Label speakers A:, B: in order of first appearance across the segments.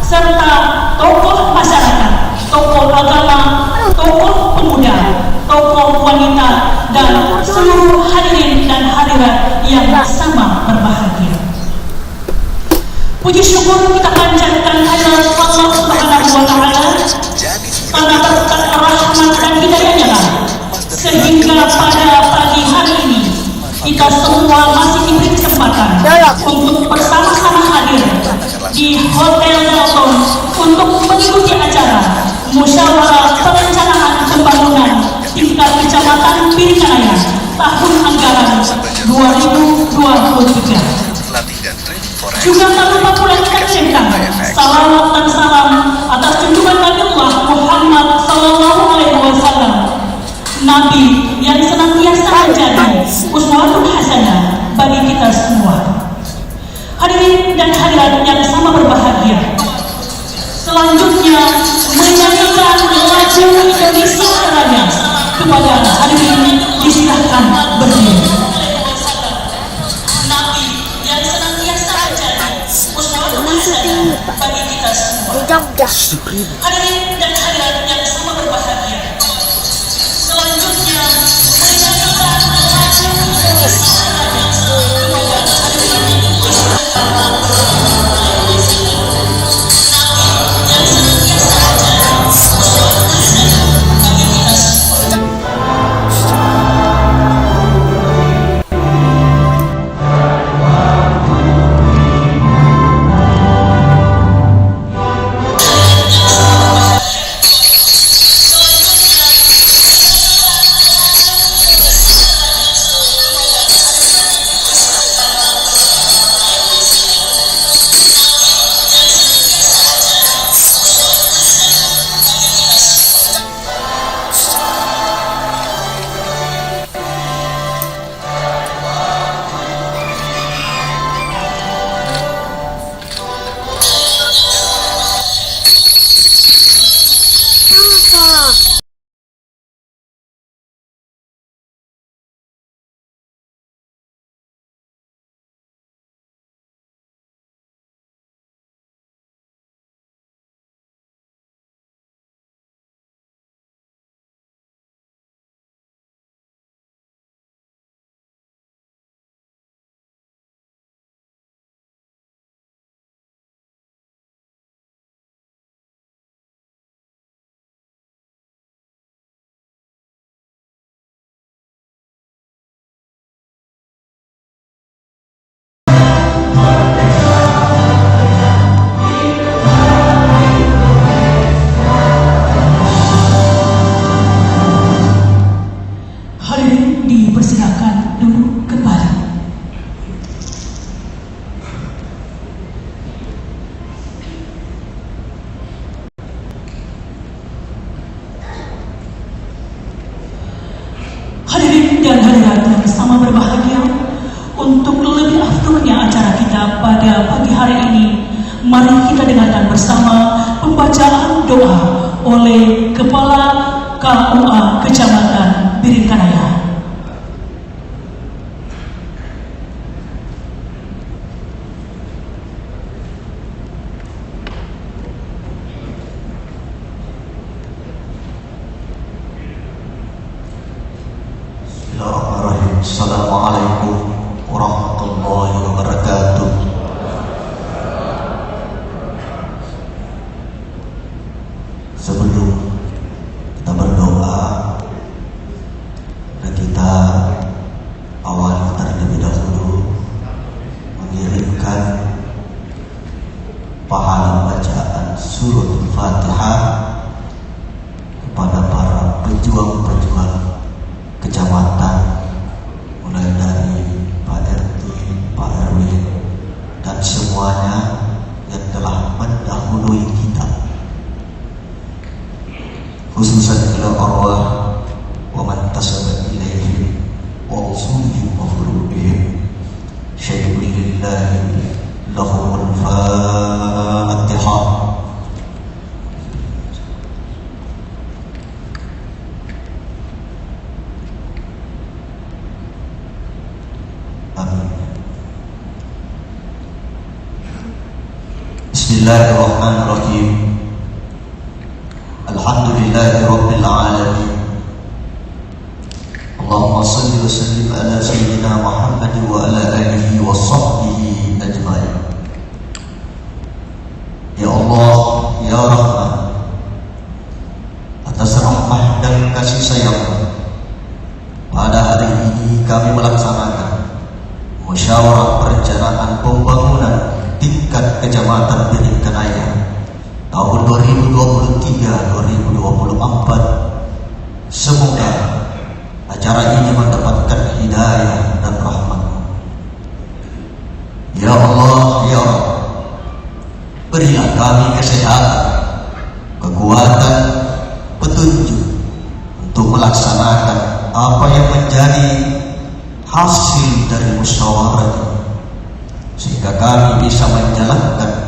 A: serta tokoh masyarakat, tokoh agama, tokoh pemuda, tokoh wanita, dan seluruh hadirin dan hadirat yang sama berbahagia. Puji syukur kita panjatkan hadirat Allah Subhanahu wa Ta'ala karena berkat rahmat dan hidayahnya lah, sehingga pada pagi hari ini kita semua masih diberi kesempatan untuk bersama-sama hadir di Hotel Dalton untuk mengikuti acara musyawarah perencanaan pembangunan tingkat kecamatan Piringkanaya tahun anggaran 2023. Juga tak lupa pula kita ucapkan salawat dan salam atas junjungan Nabiullah Muhammad Sallallahu Alaihi Wasallam, Nabi yang senantiasa menjadi uswatun hasanah bagi kita semua. Hadirin dan hadirat yang sama berbahagia, selanjutnya menyanyikan lagu Indonesia Raya. Kepada hadirin disilahkan berdiri. Bagi kita semua. Hadirin dan hadirat yang sama berbahagia, selanjutnya menyanyikan lagu Indonesia Raya kepada hadirin disilahkan berdiri. Nabi yang senantiasa menjadi uswatun hasanah bagi kita semua. Dipersilakan duduk kembali. Hadirin dan hadirat yang sama berbahagia, untuk lebih afdolnya acara kita pada pagi hari ini, mari kita dengarkan bersama pembacaan doa oleh Kepala KUA Kecamatan Piringkanaya.
B: Assalamualaikum warahmatullahi wabarakatuh. Sebelum kita berdoa, kita awali terlebih dahulu mengirimkan pahala bacaan surat Al-Fatihah kepada para pejuang-pejuang kecamatan, mulai dari Pak RT, Pak RW, dan semuanya yang telah mendahului kita, khususan ila arwah wa man tasaba ilaihim wa usulihim wa furu'ihim syai'un lillahi lahumul Fatihah. Bismillahirrahmanirrahim. Alhamdulillahirabbil alamin. Allahumma shalli wa sallim ala sayyidina Muhammad wa ala alihi wa sahbihi ajma'in. Ya Allah, ya Rahman, atas rahmah dan kasih sayang, pada hari ini kami melaksanakan musyawarah perencanaan pembangunan tingkat kecamatan Biringkanaya tahun 2023-2024. Semoga acara ini mendapatkan hidayah dan rahmat. Ya Allah, ya Rabb, berilah kami kesehatan, kekuatan, petunjuk untuk melaksanakan apa yang menjadi hasil dari musyawarah ini, sehingga kami bisa menjalankan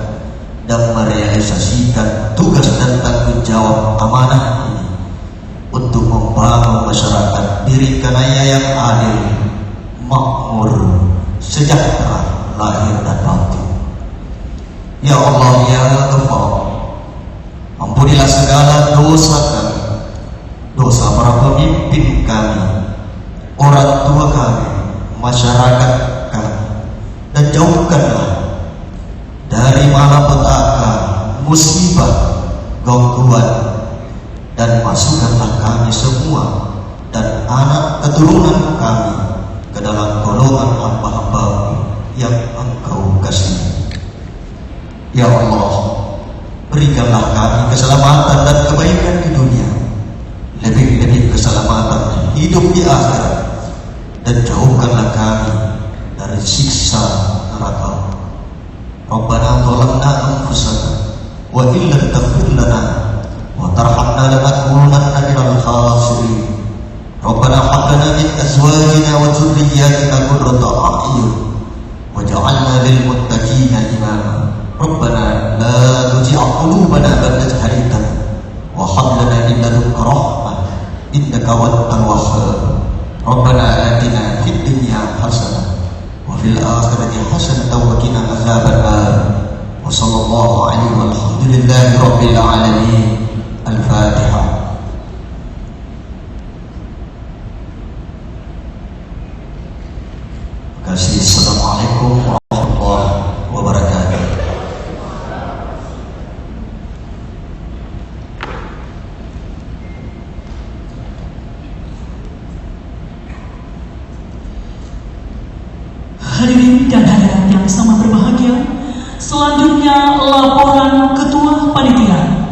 B: dan merealisasikan tugas dan tanggung jawab amanah ini untuk membangun masyarakat Biringkanaya yang adil, makmur, sejahtera lahir dan batin. Ya Allah, ya Ghafar, ampunilah segala dosa kami, dosa para pemimpin kami, orang tua kami, masyarakat kami, dan jauhkanlah dari malapetaka, musibah, gangguan, dan masukkanlah kami semua dan anak keturunan kami ke dalam golongan hamba-hamba yang Engkau kasihi. Ya Allah, berikanlah kami keselamatan dan kebaikan di dunia, lebih-lebih keselamatan hidup di akhirat, dan jauhkanlah kami dari siksa neraka. Rabbana zalamna anfusana wa illam taghfir lana wa tarhamna lanakunanna minal khasirin. Rabbana hab lana min azwajina wa dhurriyyatina qurrata a'yun waj'alna lil muttaqina imama. Rabbana la tuzigh qulubana ba'da idh hadaytana wa hab lana min ladunka rahmah innaka antal wahhab. Rabbana atina fid dunya hasanah wa fil akhirati hasanah wa qina adzaban nar. Wa sallallahu alaihi walhamdulillahi rabbil alamin. Al-Fatihah. Terima kasih. Assalamualaikum warahmatullahi wabarakatuh.
A: Hadirin dan hadirat yang sama berbahagia, selanjutnya laporan Ketua Panitia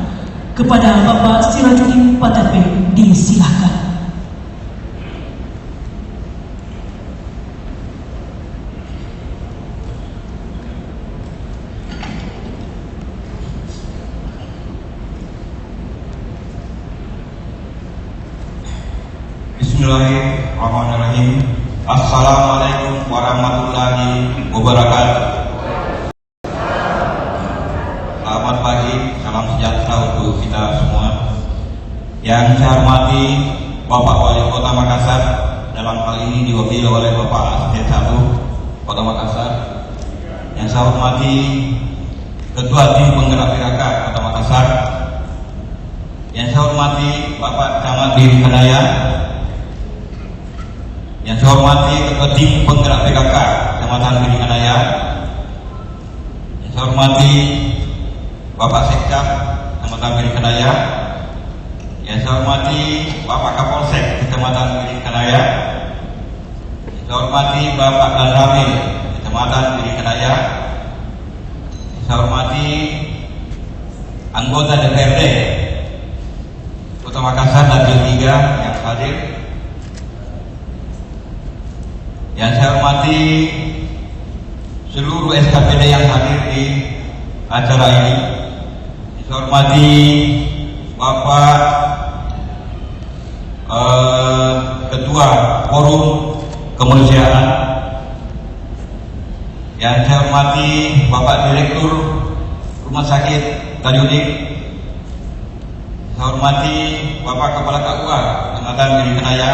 A: kepada Bapak Sirajuddin Patape disilahkan.
C: Bismillahirrahmanirrahim. Assalamualaikum warahmatullahi wabarakatuh. Selamat pagi, salam sejahtera untuk kita semua. Yang saya hormati Bapak Wali Kota Makassar, dalam hal ini diwakili oleh Bapak Asisten 1 Kota Makassar. Yang saya hormati Ketua Tim Penggerak PKK Kota Makassar. Yang saya hormati Bapak Camat Biringkanaya. Yang saya hormati Ketua Tim Penggerak PKK Kecamatan Biringkanaya. Yang saya hormati Bapak Sekcap Kecamatan Biringkanaya. Yang saya hormati Bapak Kapolsek Kecamatan Biringkanaya. Yang saya hormati Bapak Danramil Kecamatan Biringkanaya. Yang saya hormati anggota DPRD Kota Makassar dan Dapil 3 yang hadir. Yang saya hormati seluruh SKPD yang hadir di acara ini. Yang saya hormati Bapak Ketua Forum Kemanusiaan. Yang saya hormati Bapak Direktur Rumah Sakit Kaliudik. Saya hormati Bapak Kepala KUA Kecamatan Biringkanaya.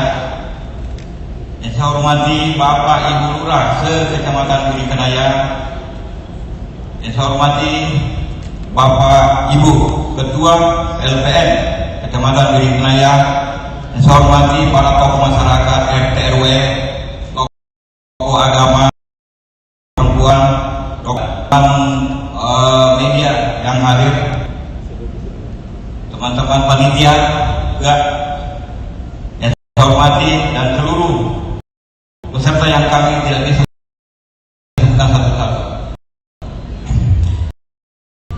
C: Yang saya hormati Bapak Ibu Lurah se-Kecamatan Biringkanaya. Yang saya hormati Bapak Ibu Ketua LPM Kecamatan Biring Kenaya, yang saya hormati para tokoh masyarakat, RT RW, tokoh agama, perempuan, dan media yang hadir, teman-teman panitia juga yang saya hormati, dan seluruh peserta yang kami tidak bisa sebutkan satu-satu.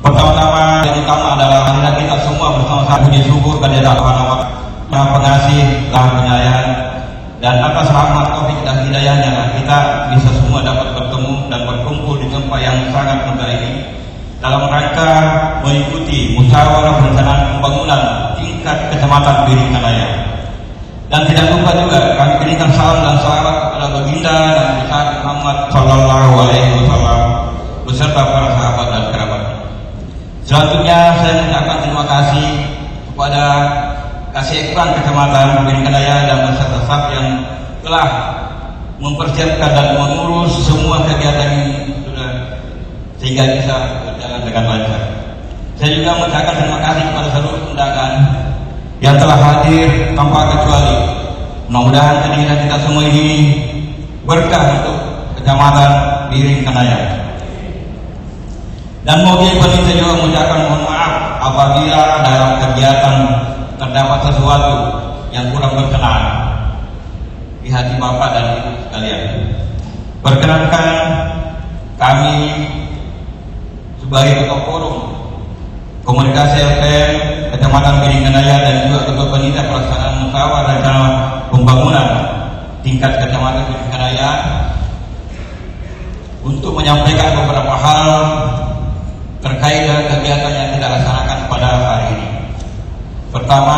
C: Pertama-tama yang utama adalah marilah kita semua bersama-sama puji syukur kepada Allah Maha Pengasih, Maha Penyayang, dan atas rahmat taufik dan hidayahnya kita bisa semua dapat bertemu dan berkumpul di tempat yang sangat megah ini dalam rangka mengikuti musyawarah perencanaan pembangunan tingkat Kecamatan Biring Kenaya. Dan tidak lupa juga kami berikan salam dan salawat kepada baginda dan besar Muhammad Sallallahu Alaihi Wasallam beserta para sahabat dan kerabat. Selanjutnya saya mengucapkan terima kasih kepada Kasih Ekran Kecamatan Biring Kenaya dan beserta staf yang telah mempersiapkan dan mengurus semua kegiatan ini sehingga bisa berjalan dengan lancar. Saya juga mengucapkan terima kasih kepada seluruh undangan yang telah hadir tanpa kecuali. Mudah-mudahan kehadiran kita semua ini berkah untuk Kecamatan Biring Kenaya. Dan mungkin panitia juga mengucapkan mohon maaf apabila dalam kegiatan terdapat sesuatu yang kurang berkenan di hati Bapak dan Ibu sekalian. Perkenankan kami sebagai Ketua Forum Komunikasi LPM Kecamatan Biring Kenaya dan juga Ketua Panitia Pelaksanaan Musyawarah Rencana Pembangunan tingkat Kecamatan Biring Kenaya untuk menyampaikan beberapa hal terkait dengan kegiatan yang kita laksanakan pada hari ini. Pertama,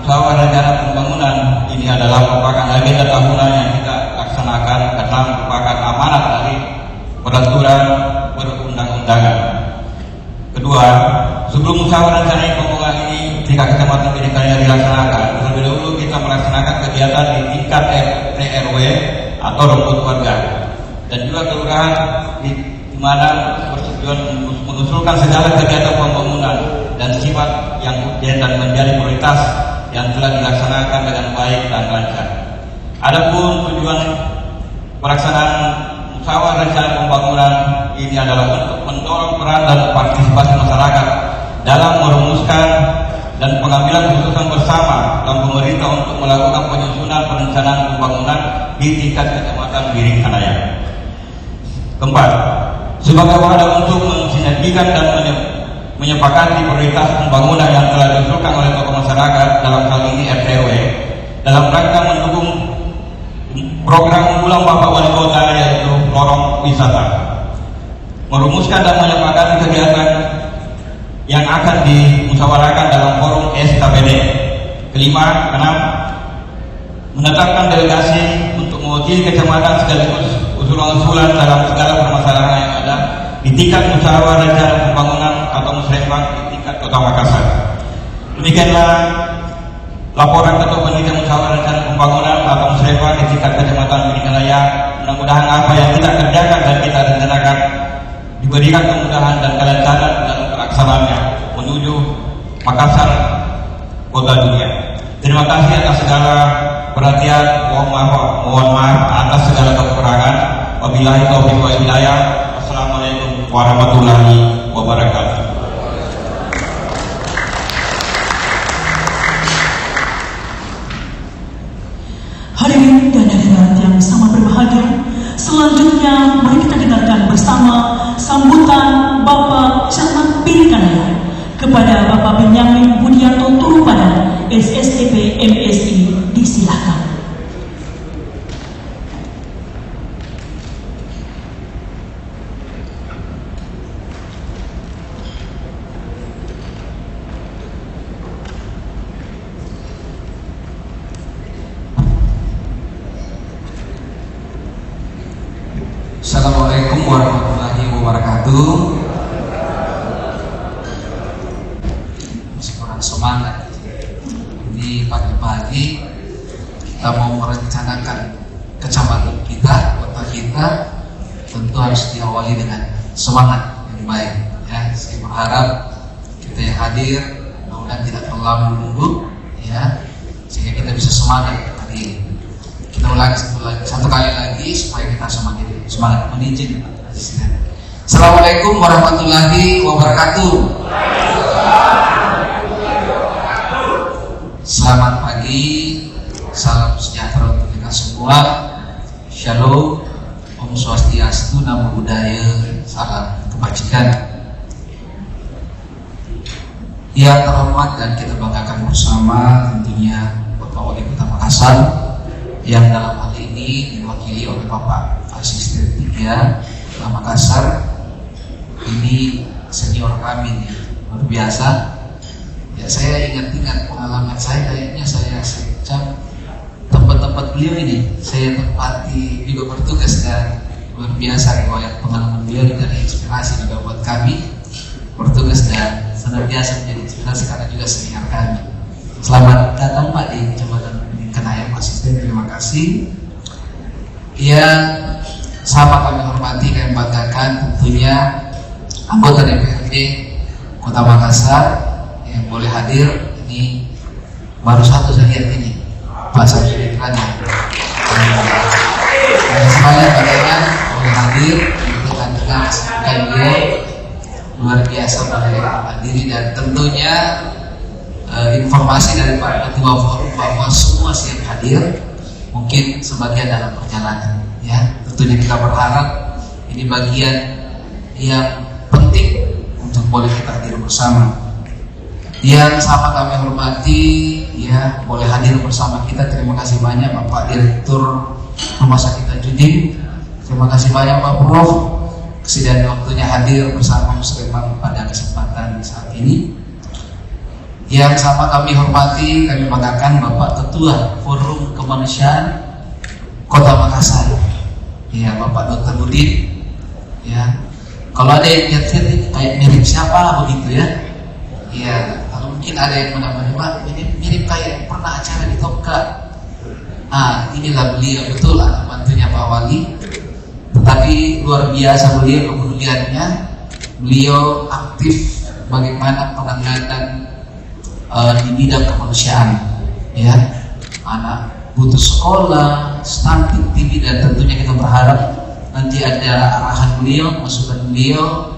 C: musyawarah rencana pembangunan ini adalah merupakan agenda tahunan yang kita laksanakan karena merupakan amanat dari peraturan perundang-undangan. Kedua, sebelum musyawarah rencana pembangunan ini tingkat Kecamatan Biring Kenaya dilaksanakan, terlebih dahulu kita melaksanakan kegiatan di tingkat RT RW atau rumput warga dan juga kelurahan di mana bertujuan mengusulkan segala kegiatan pembangunan dan sifat yang urgent dan menjadi prioritas yang telah dilaksanakan dengan baik dan lancar. Adapun tujuan pelaksanaan musyawarah rencana pembangunan ini adalah untuk mendorong peran dan partisipasi masyarakat dalam merumuskan dan pengambilan keputusan bersama dalam pemerintah untuk melakukan penyusunan perencanaan pembangunan di tingkat Kecamatan Biring Kenaya. Keempat, sebagai wadah untuk mensinergikan dan menyepakati prioritas pembangunan yang telah diusulkan oleh tokoh masyarakat dalam hal ini RT/RW dalam rangka mendukung program unggulan Bapak Wali Kota yaitu lorong wisata, merumuskan dan menyepakati kegiatan yang akan dimusyawarahkan dalam forum SKPD. Kelima, keenam, menetapkan delegasi untuk mewakili kecamatan sekaligus usulan-usulan dalam segala permasalahan yang ada di tingkat musyawarah rencana pembangunan atau musrembang di tingkat Kota Makassar. Demikianlah laporan Ketua Panitia Musyawarah Rencana Pembangunan atau musrembang di tingkat Kecamatan Biring Kenaya. Mudah-mudahan apa yang kita kerjakan dan kita rencanakan diberikan kemudahan dan kelancaran dalam pelaksanaannya menuju Makassar, kota dunia. Terima kasih atas segala perhatian. Mohon maaf atas segala kekurangan. Wabillahi taufiq wal hidayah. Assalamualaikum warahmatullahi wabarakatuh.
A: Hadirin dan hadirat yang sangat berbahagia, selanjutnya mari kita dengarkan bersama sambutan Bapak Camat Biring Kenaya kepada Bapak Benyamin Budianto Turupadan, SSTP MSI. Disilakan.
D: Assalamualaikum warahmatullahi wabarakatuh. Masih kurang semangat. Ini pagi-pagi kita mau merencanakan kecamatan kita, kota kita, tentu harus diawali dengan semangat yang baik. Ya, saya berharap kita yang hadir mudah-mudahan tidak terlalu menunggu, ya, sehingga kita bisa semangat hadir. Kita ulangi satu kali lagi supaya kita semakin semangat. Menizin. Assalamualaikum warahmatullahi wabarakatuh. Selamat pagi, salam sejahtera untuk kita semua. Shalom, Om Swastiastu, Namo Buddhaya, salam kebajikan. Yang terhormat dan kita banggakan bersama tentunya Bapak Wali Kota Makassar yang dalam hal ini diwakili oleh Bapak Asisten 3 Kota Makassar. Ini senior kami nih, luar biasa. Ya, saya ingat-ingat pengalaman saya, kayaknya saya sejak tempat-tempat beliau ini saya tempati juga bertugas, dan luar biasa riwayat pengalaman beliau dari inspirasi juga buat kami bertugas dan senantiasa menjadi inspirasi karena juga senior kami. Selamat datang Pak di Kecamatan Kenayam Asisten, terima kasih. Yang sama kami hormati, kami banggakan tentunya anggota DPRD Kota Makassar yang boleh hadir. Ini baru satu saya lihat ini, Pak Samsudin Rani. Semuanya bagaimana boleh hadir, kita juga masukan dia luar biasa boleh hadiri, dan tentunya informasi dari Pak Ketua Forum bahwa semua siap hadir, mungkin sebagian dalam perjalanan. Ya, tentunya kita berharap ini bagian yang penting untuk boleh kita hadir bersama. Yang sama kami hormati, ya, boleh hadir bersama kita. Terima kasih banyak Bapak Direktur Rumah Sakit Tajudin. Terima kasih banyak Pak Prof. Kesediaan waktunya hadir bersama Musliman pada kesempatan saat ini. Yang sama kami hormati, kami banggakan Bapak Ketua Forum Kemanusiaan Kota Makassar, ya, Bapak Dr. Budin. Ya, kalau ada yang lihat kayak mirip siapa begitu, ya. Ya, kalau mungkin ada yang menambah, Pak, mirip kayak pernah acara di Topka. Inilah beliau, betul, anak mantunya Pak Wali. Tetapi luar biasa beliau kepeduliannya. Beliau aktif bagaimana penanganan di bidang kemanusiaan, ya. Anak butuh sekolah, stunting, tinggi, dan tentunya kita berharap nanti ada arahan beliau, masukan beliau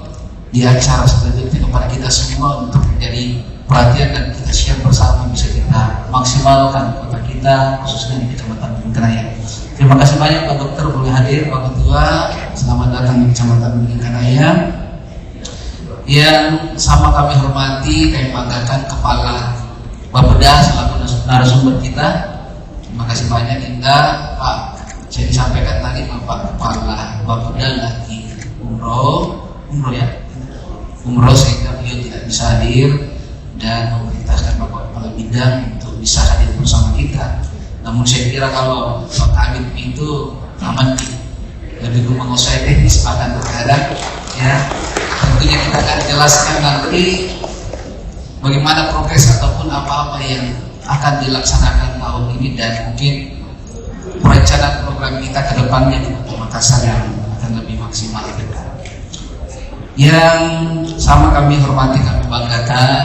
D: di acara selanjutnya kepada kita semua untuk menjadi perhatian, dan kita siap bersama bisa kita maksimalkan kota kita, khususnya di Kecamatan Bingkanaya. Terima kasih banyak Pak Dokter boleh hadir, Pak Ketua, selamat datang di Kecamatan Bingkanaya. Yang sama kami hormati, kami banggakan Kepala Bapeda selaku narasumber kita. Terima kasih banyak Indah, Pak. Saya disampaikan tadi Bapak Kepala Bapeda lagi umroh ya, umroh, sehingga beliau tidak bisa hadir, dan memerintahkan Bapak Kepala Bidang untuk bisa hadir bersama kita. Namun saya kira kalau Pak Kabit itu aman, lebih menguasai teknis akan terkadang, ya. Tentunya kita akan jelaskan nanti bagaimana progres ataupun apa-apa yang akan dilaksanakan tahun ini, dan mungkin perencanaan program kita ke depannya di Kota Makassar yang akan lebih maksimal kita. Yang sama kami hormati, kami banggakan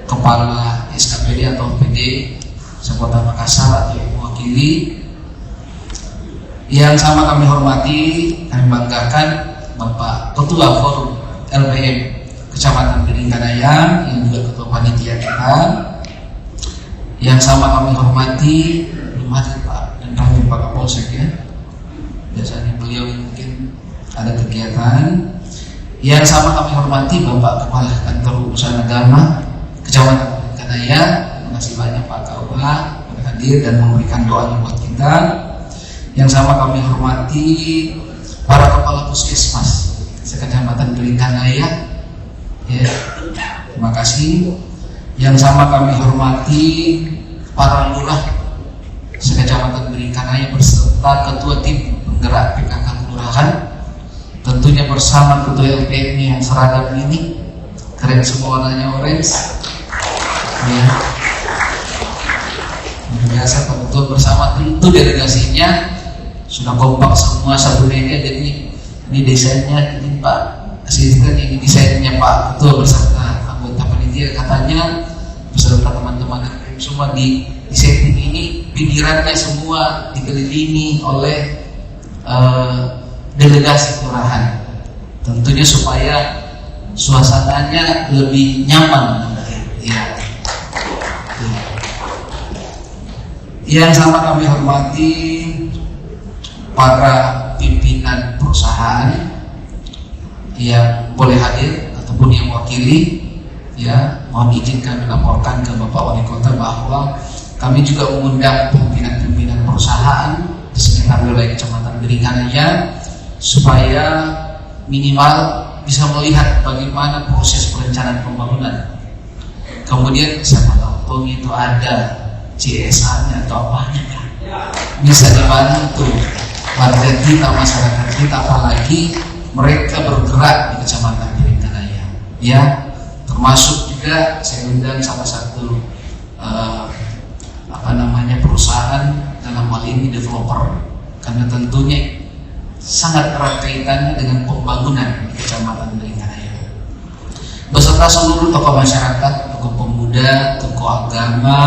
D: Kepala SKPD atau PD Kota Makassar atau yang mewakili. Yang sama kami hormati, kami banggakan Bapak Ketua Forum LPM Kecamatan Bingkanaya yang juga Ketua Panitia kita. Yang sama kami hormati, belum hadir Pak dan kami Pak Kapolsek, ya. Biasanya beliau mungkin ada kegiatan. Yang sama kami hormati Bapak Kepala Kantor Urusan Agama Kecamatan Bingkanaya. Terima kasih banyak Pak Kaula hadir dan memberikan doanya buat kita. Yang sama kami hormati para kepala puskesmas sekecamatan Bingkanaya, ya, terima kasih. Yang sama kami hormati para lurah sekecamatan Bingkanaya beserta ketua tim penggerak PKK kelurahan, tentunya bersama ketua LPM yang seragam ini, keren semua, warnanya orange, ya. Biasa kebetulan bersama tentu delegasinya sudah kompak semua satu meja. Jadi ini desainnya ini Pak asisten ini desainnya Pak Ketua beserta anggota panitia, katanya beserta teman-teman semua di setting ini pinggirannya semua dikelilingi oleh delegasi kelurahan, tentunya supaya suasananya lebih nyaman ya. Yang sama kami hormati para pimpinan perusahaan yang boleh hadir ataupun yang wakili ya. Mohon izin kami laporkan ke Bapak Wali Kota bahwa kami juga mengundang pimpinan-pimpinan perusahaan di sekitar wilayah Kecamatan Biringkanaya supaya minimal bisa melihat bagaimana proses perencanaan pembangunan. Kemudian siapa tahu itu ada CSA-nya atau apanya kan, bisa dibantu warga kita, masyarakat kita, apalagi mereka bergerak di Kecamatan Biringkanaya ya. Termasuk juga saya undang salah satu perusahaan, dalam hal ini developer, karena tentunya sangat erat kaitannya dengan pembangunan di Kecamatan Biringkanaya, beserta seluruh tokoh masyarakat, tokoh pemuda, tokoh agama,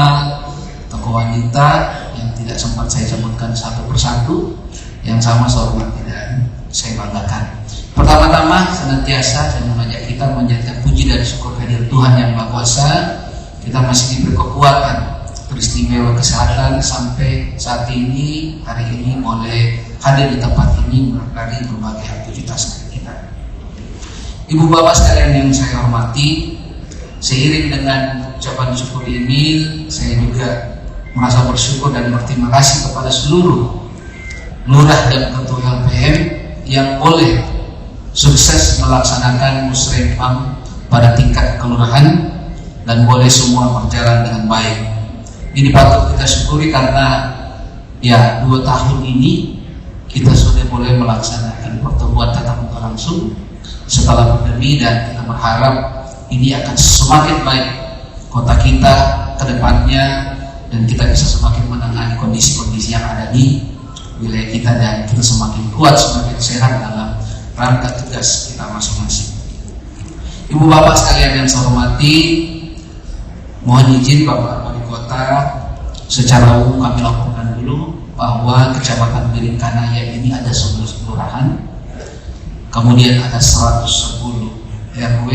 D: tokoh wanita yang tidak sempat saya sebutkan satu persatu, yang sama saya hormati dan saya banggakan. Pertama-tama senantiasa saya mengajak kita menjadikan puji dan syukur kehadirat Tuhan yang Maha Kuasa. Kita masih diberi kekuatan, beristimewa kesehatan sampai saat ini, hari ini boleh hadir di tempat ini dari berbagai aktivitas kita. Ibu bapak sekalian yang saya hormati, seiring dengan ucapan syukur ini, saya juga merasa bersyukur dan berterima kasih kepada seluruh lurah dan ketua LPM yang boleh sukses melaksanakan musrenbang pada tingkat kelurahan dan boleh semua berjalan dengan baik. Ini patut kita syukuri karena ya 2 tahun ini kita sudah boleh melaksanakan pertemuan tatap muka langsung setelah pandemi, dan kita berharap ini akan semakin baik kota kita ke depannya dan kita bisa semakin menangani kondisi-kondisi yang ada di wilayah kita, dan kita semakin kuat, semakin sehat dalam rangka tugas kita masing-masing. Ibu bapak sekalian yang saya hormati, mohon izin Bapak Wali Kota secara umum kami laporkan dulu bahwa Kecamatan Biringkanaya ini ada 11 kelurahan, kemudian ada 110 RW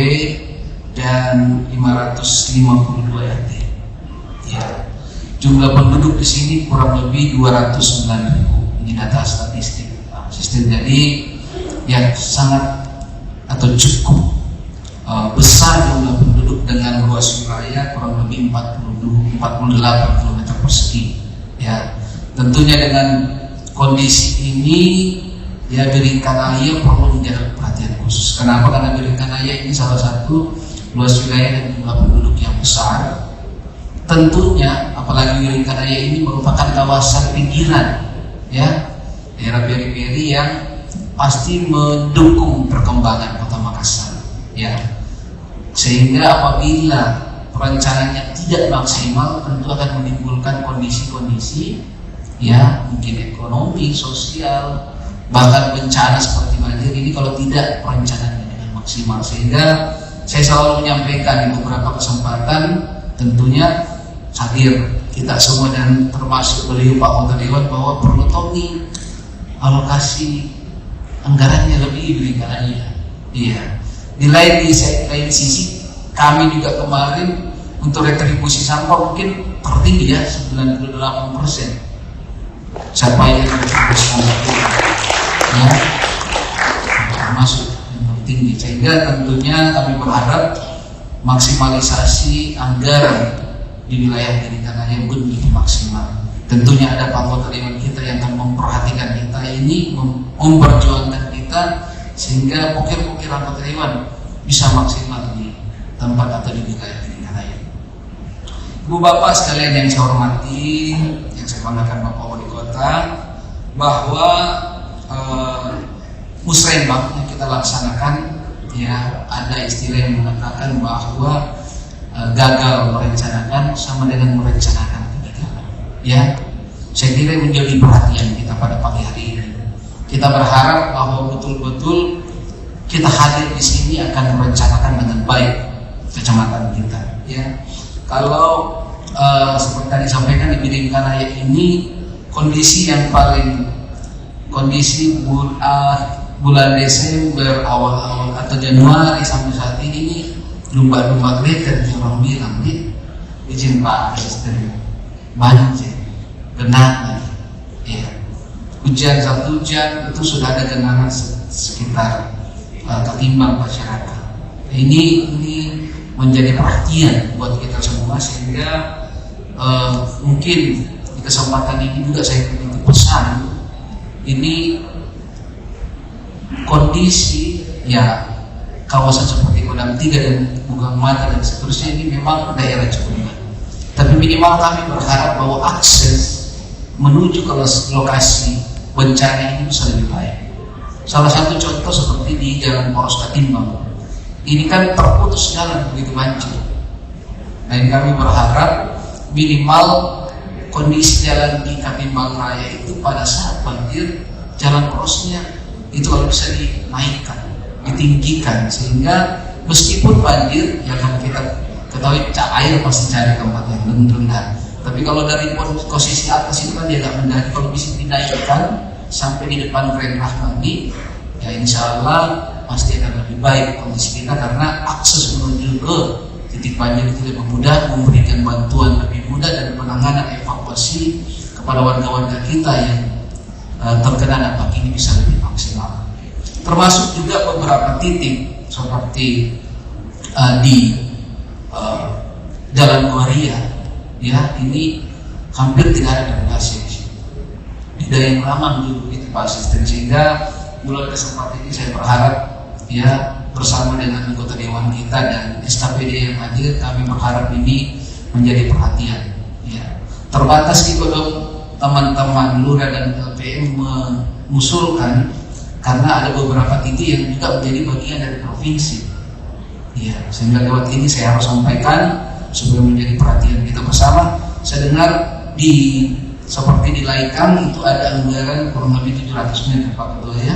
D: dan 552 RT. Ya. Jumlah penduduk di sini kurang lebih 209.000. Ini data statistik sistem. Jadi yang sangat atau cukup besar jumlah penduduk dengan luas wilayah kurang lebih 48 km persegi. Ya, tentunya dengan kondisi ini ya Biringkanaya perlu menjadi perhatian khusus. Kenapa? Karena Biringkanaya ini salah satu luas wilayah dan jumlah penduduk yang besar. Tentunya apalagi Biringkanaya ini merupakan kawasan pinggiran, ya, daerah periferi yang pasti mendukung perkembangan Kota Makassar, ya. Sehingga apabila perencanaannya tidak maksimal, tentu akan menimbulkan kondisi-kondisi, ya, mungkin ekonomi, sosial, bahkan bencana seperti banjir ini kalau tidak perencanaannya dengan maksimal. Sehingga saya selalu menyampaikan di beberapa kesempatan, tentunya hadir kita semua dan termasuk beliau Pak Kota Dewan, bahwa perlu tonggi alokasi anggarannya lebih Biringkanaya. Iya. Di lain sisi kami juga kemarin untuk retribusi sampah mungkin tertinggi ya 98% capaian retribusi sampah ya, termasuk yang tertinggi, sehingga tentunya kami berharap maksimalisasi anggaran di wilayah Biringkanaya begitu maksimal. Tentunya ada Pak Kota Dewan kita yang akan memperhatikan kita ini, memperjuangkan kita sehingga pokir-pokir Kota Dewan bisa maksimal di tempat atau di wilayah Biringkanaya. Ibu bapak sekalian yang saya hormati, yang saya banggakan Bapak Wali Kota, bahwa musrenbang yang kita laksanakan, ya, ada istilah yang mengatakan bahwa gagal merencanakan sama dengan merencanakan kegagalan. Ya, saya kira menjadi perhatian kita pada pagi hari ini. Kita berharap bahwa betul-betul kita hadir di sini akan merencanakan dengan baik kecamatan kita. Ya, kalau seperti tadi disampaikan di Bidingkanaya ini kondisi yang paling kondisi bulan Desember awal atau Januari sampai saat ini lumba-lumba glitter yang orang bilang izin Pak Presiden banjir, genangan, ya. Hujan satu hujan itu sudah ada genangan sekitar ketimbang masyarakat. Ini menjadi perhatian buat kita semua, sehingga mungkin di kesempatan ini juga saya ingin pesan, ini kondisi ya kawasan seperti Kodam 3 dan Bugang Mata dan seterusnya ini memang daerah cekungan. Tapi minimal kami berharap bahwa akses menuju ke lokasi bencana ini bisa lebih baik. Salah satu contoh seperti di Jalan Poros Katimbang. Ini kan terputus jalan begitu banjir. Dan kami berharap minimal kondisi jalan di Katimbang Raya itu pada saat banjir jalan porosnya itu kalau bisa dinaikkan, ditinggikan, sehingga meskipun banjir yang kita ketahui air pasti cari tempat yang rendah. Tapi kalau dari posisi atas itu kan dia agak mendaki, kalau bisa dinaikkan sampai di depan Grand Rahmani, ya insya Allah pasti akan lebih baik kondisi kita, karena akses menuju ke titik banjir itu lebih mudah, memberikan bantuan lebih mudah, dan penanganan evakuasi kepada warga-warga kita yang terkena dampak ini bisa lebih maksimal. Termasuk juga beberapa titik seperti di Jalan Waria, ya ini hampir tidak ada degradasi di sini. Di Dayang Ramang dulu itu Pak Asisten, sehingga mulai kesempatan ini saya berharap ya bersama dengan anggota dewan kita dan SKPD yang hadir, kami berharap ini menjadi perhatian. Ya, terbatas di Kodam teman-teman Lurah dan LPM mengusulkan karena ada beberapa titik yang juga menjadi bagian dari provinsi. Ya, sehingga lewat ini saya harus sampaikan supaya menjadi perhatian kita bersama. Saya dengar seperti di Laikang itu ada anggaran kurang lebih 700 meter Pak Ketua ya.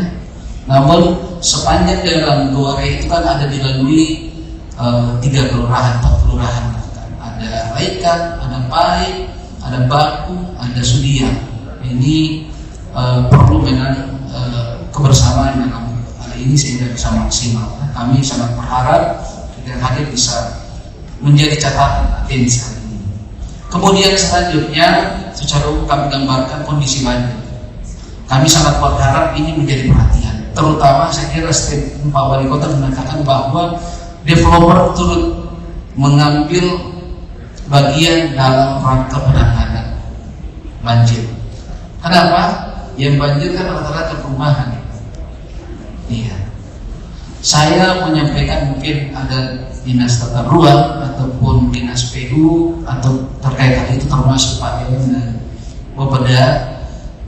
D: Namun sepanjang jalan Duare itu kan ada dilalui 3 kelurahan, 4 kelurahan bahkan. Ada Laikang, ada Pahit, ada Baku, ada Sudiang. Ini perlu dengan kebersamaan dalam hal ini sehingga bisa maksimal. Kami sangat berharap yang hadir bisa menjadi catatan atensi hal ini. Kemudian selanjutnya secara umum kami gambarkan kondisi banjir. Kami sangat berharap ini menjadi perhatian. Terutama saya kira statement Pak Wali Kota mengatakan bahwa developer turut mengambil bagian dalam rangka penanganan banjir. Kenapa? Yang banjir kan rata-rata perumahan. Iya. Saya menyampaikan mungkin ada dinas tata ruang ataupun dinas PU atau terkait hal itu termasuk Pak Dewan dan Bapeda,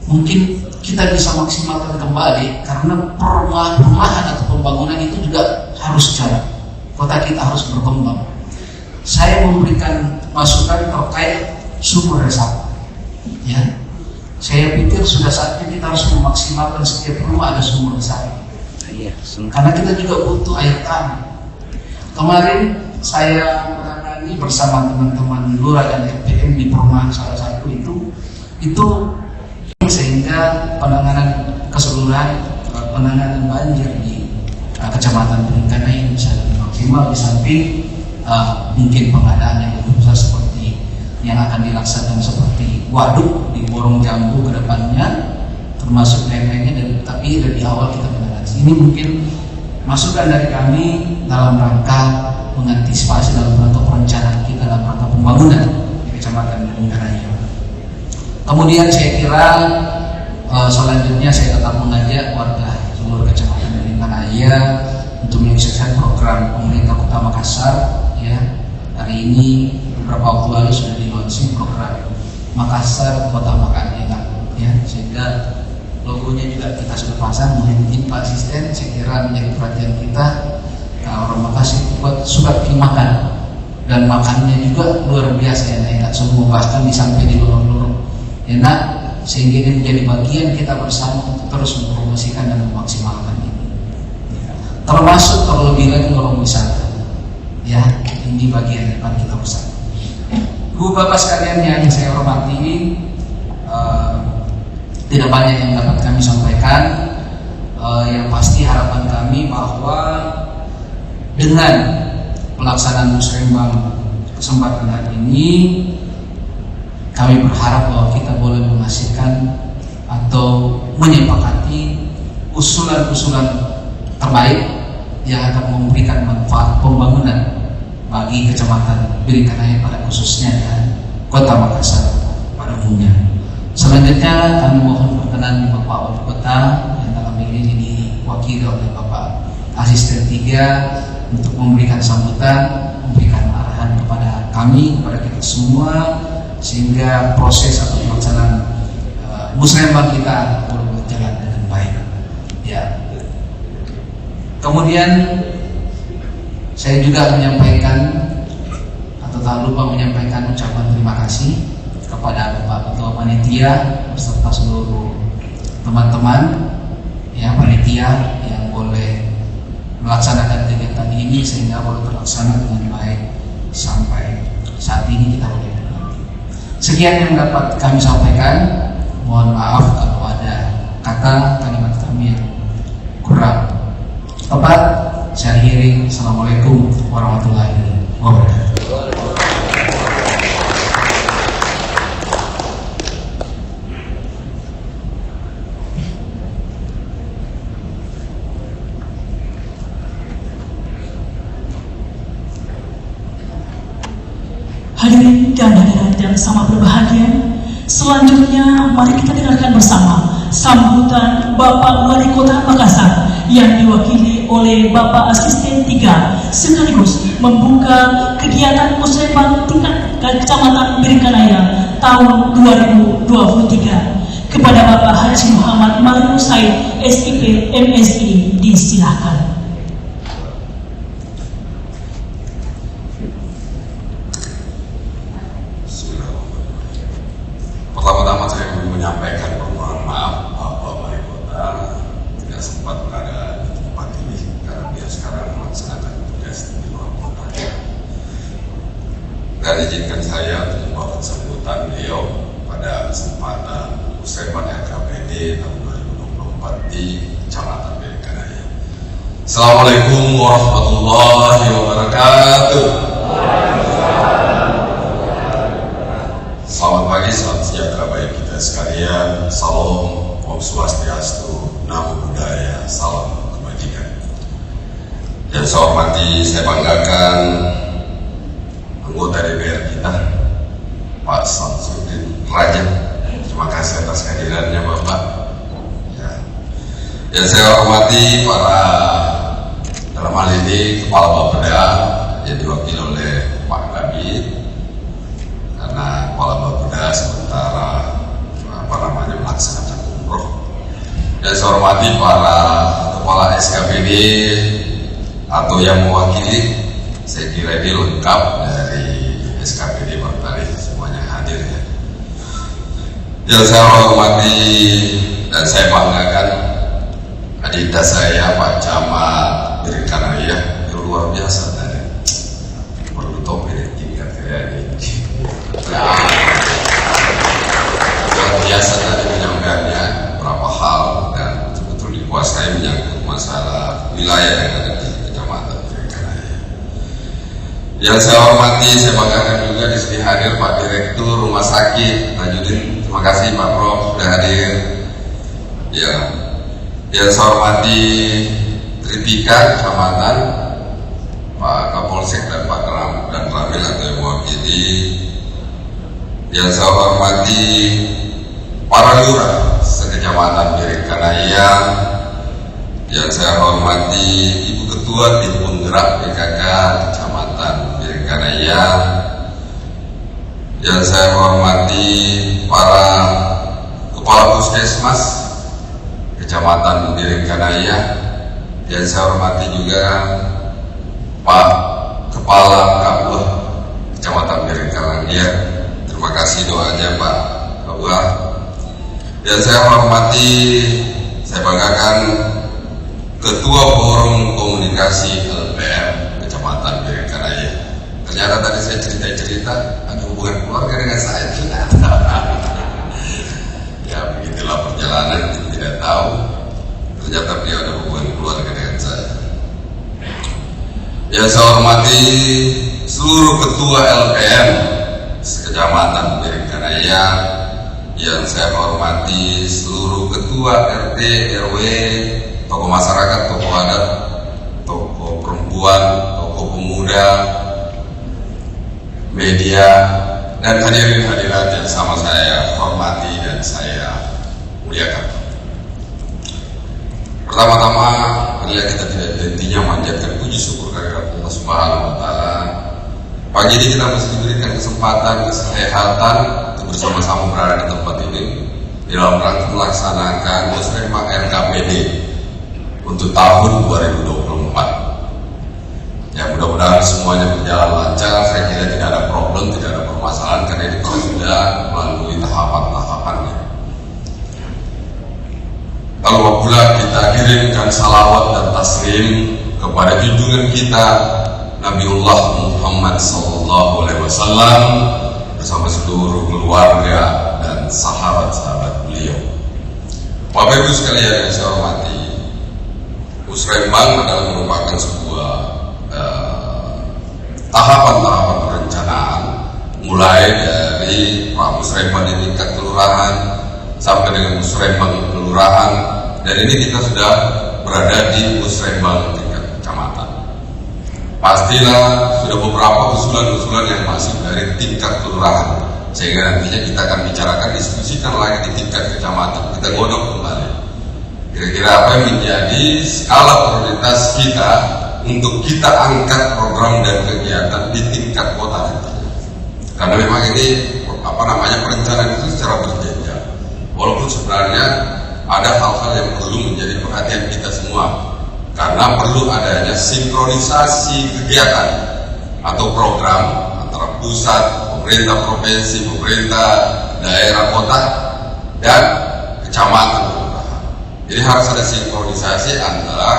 D: mungkin kita bisa maksimalkan kembali karena perumahan atau pembangunan itu juga harus jalan. Kota kita harus berkembang. Saya memberikan masukan terkait sumber resapan. Ya, saya pikir sudah saatnya kita harus memaksimalkan setiap rumah ada sumber resapan. Karena kita juga butuh air tanah. Kemarin saya menangani bersama teman-teman Lurah dan LPM di perumahan salah satu itu sehingga penanganan keseluruhan penanganan banjir di Kecamatan Bidingkanaya ini bisa lebih maksimal, di samping mungkin pengadaan yang lebih besar seperti yang akan dilaksanakan seperti waduk di Borong Jambu ke depannya, termasuk lain-lainnya, dan tapi dari awal kita menanganan. Ini mungkin masukan dari kami dalam rangka mengantisipasi, dalam rangka perencanaan kita dalam rangka pembangunan di Kecamatan Bidingkanaya. Kemudian saya kira selanjutnya saya tetap mengajak warga seluruh Kecamatan Bidingkanaya untuk menyukseskan program pemerintah Kota Makassar. Ya, hari ini beberapa waktu lalu sudah dilaunching program Makassar Kota Makan Enak. Ya, sehingga logonya juga kita sudah pasang. Mungkin Pak Asisten saya kira menjadi perhatian kita. Orang Makassar buat suka makan dan makannya juga luar biasa enak semua, bahkan sampai di lorong-lorong enak, sehingga ini menjadi bagian kita bersama untuk terus mempromosikan dan memaksimalkan ini. termasuk terlebih lagi orang wisata. Ya, ini bagian depan kita bersama. Bu Bapak sekalian yang saya hormati, tidak banyak yang dapat kami sampaikan. Yang pasti harapan kami bahwa dengan pelaksanaan musrembang kesempatan hari ini, kami berharap bahwa kita boleh menghasilkan atau menyepakati usulan-usulan terbaik yang akan memberikan manfaat pembangunan bagi Kecamatan Birikanaya pada khususnya dan Kota Makassar pada umumnya. Selanjutnya kami mohon perkenan Bapak Wali Kota yang dalam ini diwakili oleh Bapak Asisten 3 untuk memberikan sambutan, memberikan arahan kepada kami, kepada kita semua, sehingga proses atau pelaksanaan musrembang kita boleh berjalan dengan baik. Ya. Kemudian saya juga menyampaikan atau tak lupa menyampaikan ucapan terima kasih kepada Bapak Ketua Panitia beserta seluruh teman-teman ya panitia yang boleh melaksanakan kegiatan ini sehingga boleh terlaksana dengan baik sampai saat ini kita boleh menikmati. Sekian yang dapat kami sampaikan. Mohon maaf kalau ada kata kalimat kami yang kurang tepat. Saya akhiri. Assalamualaikum warahmatullahi wabarakatuh.
A: Hadirin dan hadirat yang sama berbahagia, selanjutnya mari kita dengarkan bersama sambutan Bapak Wali Kota Makassar yang diwakili oleh Bapak Asisten 3 sekaligus membuka kegiatan musrembang tingkat Kecamatan Birikanaya tahun 2023 kepada Bapak Haji Muhammad Mario Said SIP MSI. Disilakan.
E: Pertama-tama saya ingin menyampaikan permohonan maaf Bapak Wali Kota tidak sempat berada di tempat ini karena dia sekarang melaksanakan tugas di luar kota. Dan izinkan saya untuk membawakan sambutan beliau pada kesempatan musrembang LKPD tahun 2024 di Kecamatan Birikanaya. Assalamualaikum warahmatullahi wabarakatuh. Selamat pagi, salam sejahtera bagi kita sekalian. Salam, Om Swastiastu, Namo Buddhaya, salam kebajikan. Yang saya hormati, saya banggakan anggota DPR kita, Pak Samsudin Raja. Terima kasih atas kehadirannya Bapak. Ya. Yang saya hormati para dalam hal ini Kepala Bapeda yang diwakili oleh Pak Kabit. Karena Kepala Bapeda sementara melaksanakan umroh. Dan saya hormati para kepala SKPD atau yang mewakili, saya kira ini lengkap dari SKPD Bapeda, semuanya hadir ya. Yang saya hormati dan saya banggakan adinda saya Pak Camat Birikanaya, yang luar biasa tadi, perlu topi tingkat kayak ini. Luar biasa tadi menyampaikannya beberapa hal dan betul-betul dikuasai menyangkut masalah wilayah yang ada di Kecamatan Birikanaya. Yang saya hormati, saya banggakan juga di sini hadir Pak Direktur Rumah Sakit Najudin. Terima kasih Pak Prof sudah hadir. Ya, yang saya hormati Tripika Kecamatan, Pak Kapolsek dan Pak Ramil atau yang mewakili. Yang saya hormati para lurah sekecamatan Birikanaya. Yang saya hormati Ibu Ketua Tim Penggerak PKK Kecamatan Birikanaya. Yang saya hormati para kepala puskesmas Kecamatan Birikanaya. Yang saya hormati juga Pak Kepala Kabah Kecamatan Birikanaya. Terima kasih doanya Pak Kabah. Dan saya hormati, saya banggakan Ketua Forum Komunikasi LPM Kecamatan Bengkaraya. Ternyata tadi saya cerita-cerita ada hubungan keluarga dengan saya, ternyata. Ya begitulah perjalanan, kita tidak tahu. Ternyata beliau ada hubungan keluarga dengan saya. Yang saya hormati seluruh ketua LPM Kecamatan Bengkaraya, yang saya hormati seluruh ketua RT, RW, tokoh masyarakat, tokoh adat, tokoh perempuan, tokoh pemuda, media, dan hadirin-hadirat yang sama saya hormati dan saya muliakan. Pertama-tama, marilah kita tidak hentinya manjatkan puji syukur kehadirat Allah Subhanahu wa Ta'ala. Pagi ini kita masih diberikan kesempatan, kesehatan untuk bersama-sama berada di tempat ini di dalam rangka melaksanakan musrembang RKPD untuk tahun 2024. Ya, mudah-mudahan semuanya berjalan lancar. Saya kira tidak ada problem, tidak ada permasalahan karena ini sudah melalui tahapan-tahapannya. Lalu pula kita kirimkan salawat dan taslim kepada junjungan kita Nabiullah Muhammad SAW bersama seluruh keluarga dan sahabat-sahabat beliau. Bapak Ibu sekalian yang saya hormati, musrembang adalah merupakan sebuah tahapan-tahapan perencanaan, mulai dari musrembang di tingkat kelurahan sampai dengan musrembang kelurahan, dan ini kita sudah berada di musrembang tingkat kecamatan. Pastilah sudah beberapa usulan-usulan yang masih dari tingkat kelurahan, sehingga nantinya kita akan bicarakan, diskusikan lagi di tingkat kecamatan. Kita godok kembali kira-kira apa yang menjadi skala prioritas kita untuk kita angkat program dan kegiatan di tingkat kota nantinya. Karena memang ini perencanaan itu secara berjenjang, walaupun sebenarnya ada hal-hal yang perlu menjadi perhatian kita semua, karena perlu adanya sinkronisasi kegiatan atau program antara pusat, pemerintah provinsi, pemerintah daerah, kota, dan kecamatan. Jadi harus ada sinkronisasi antara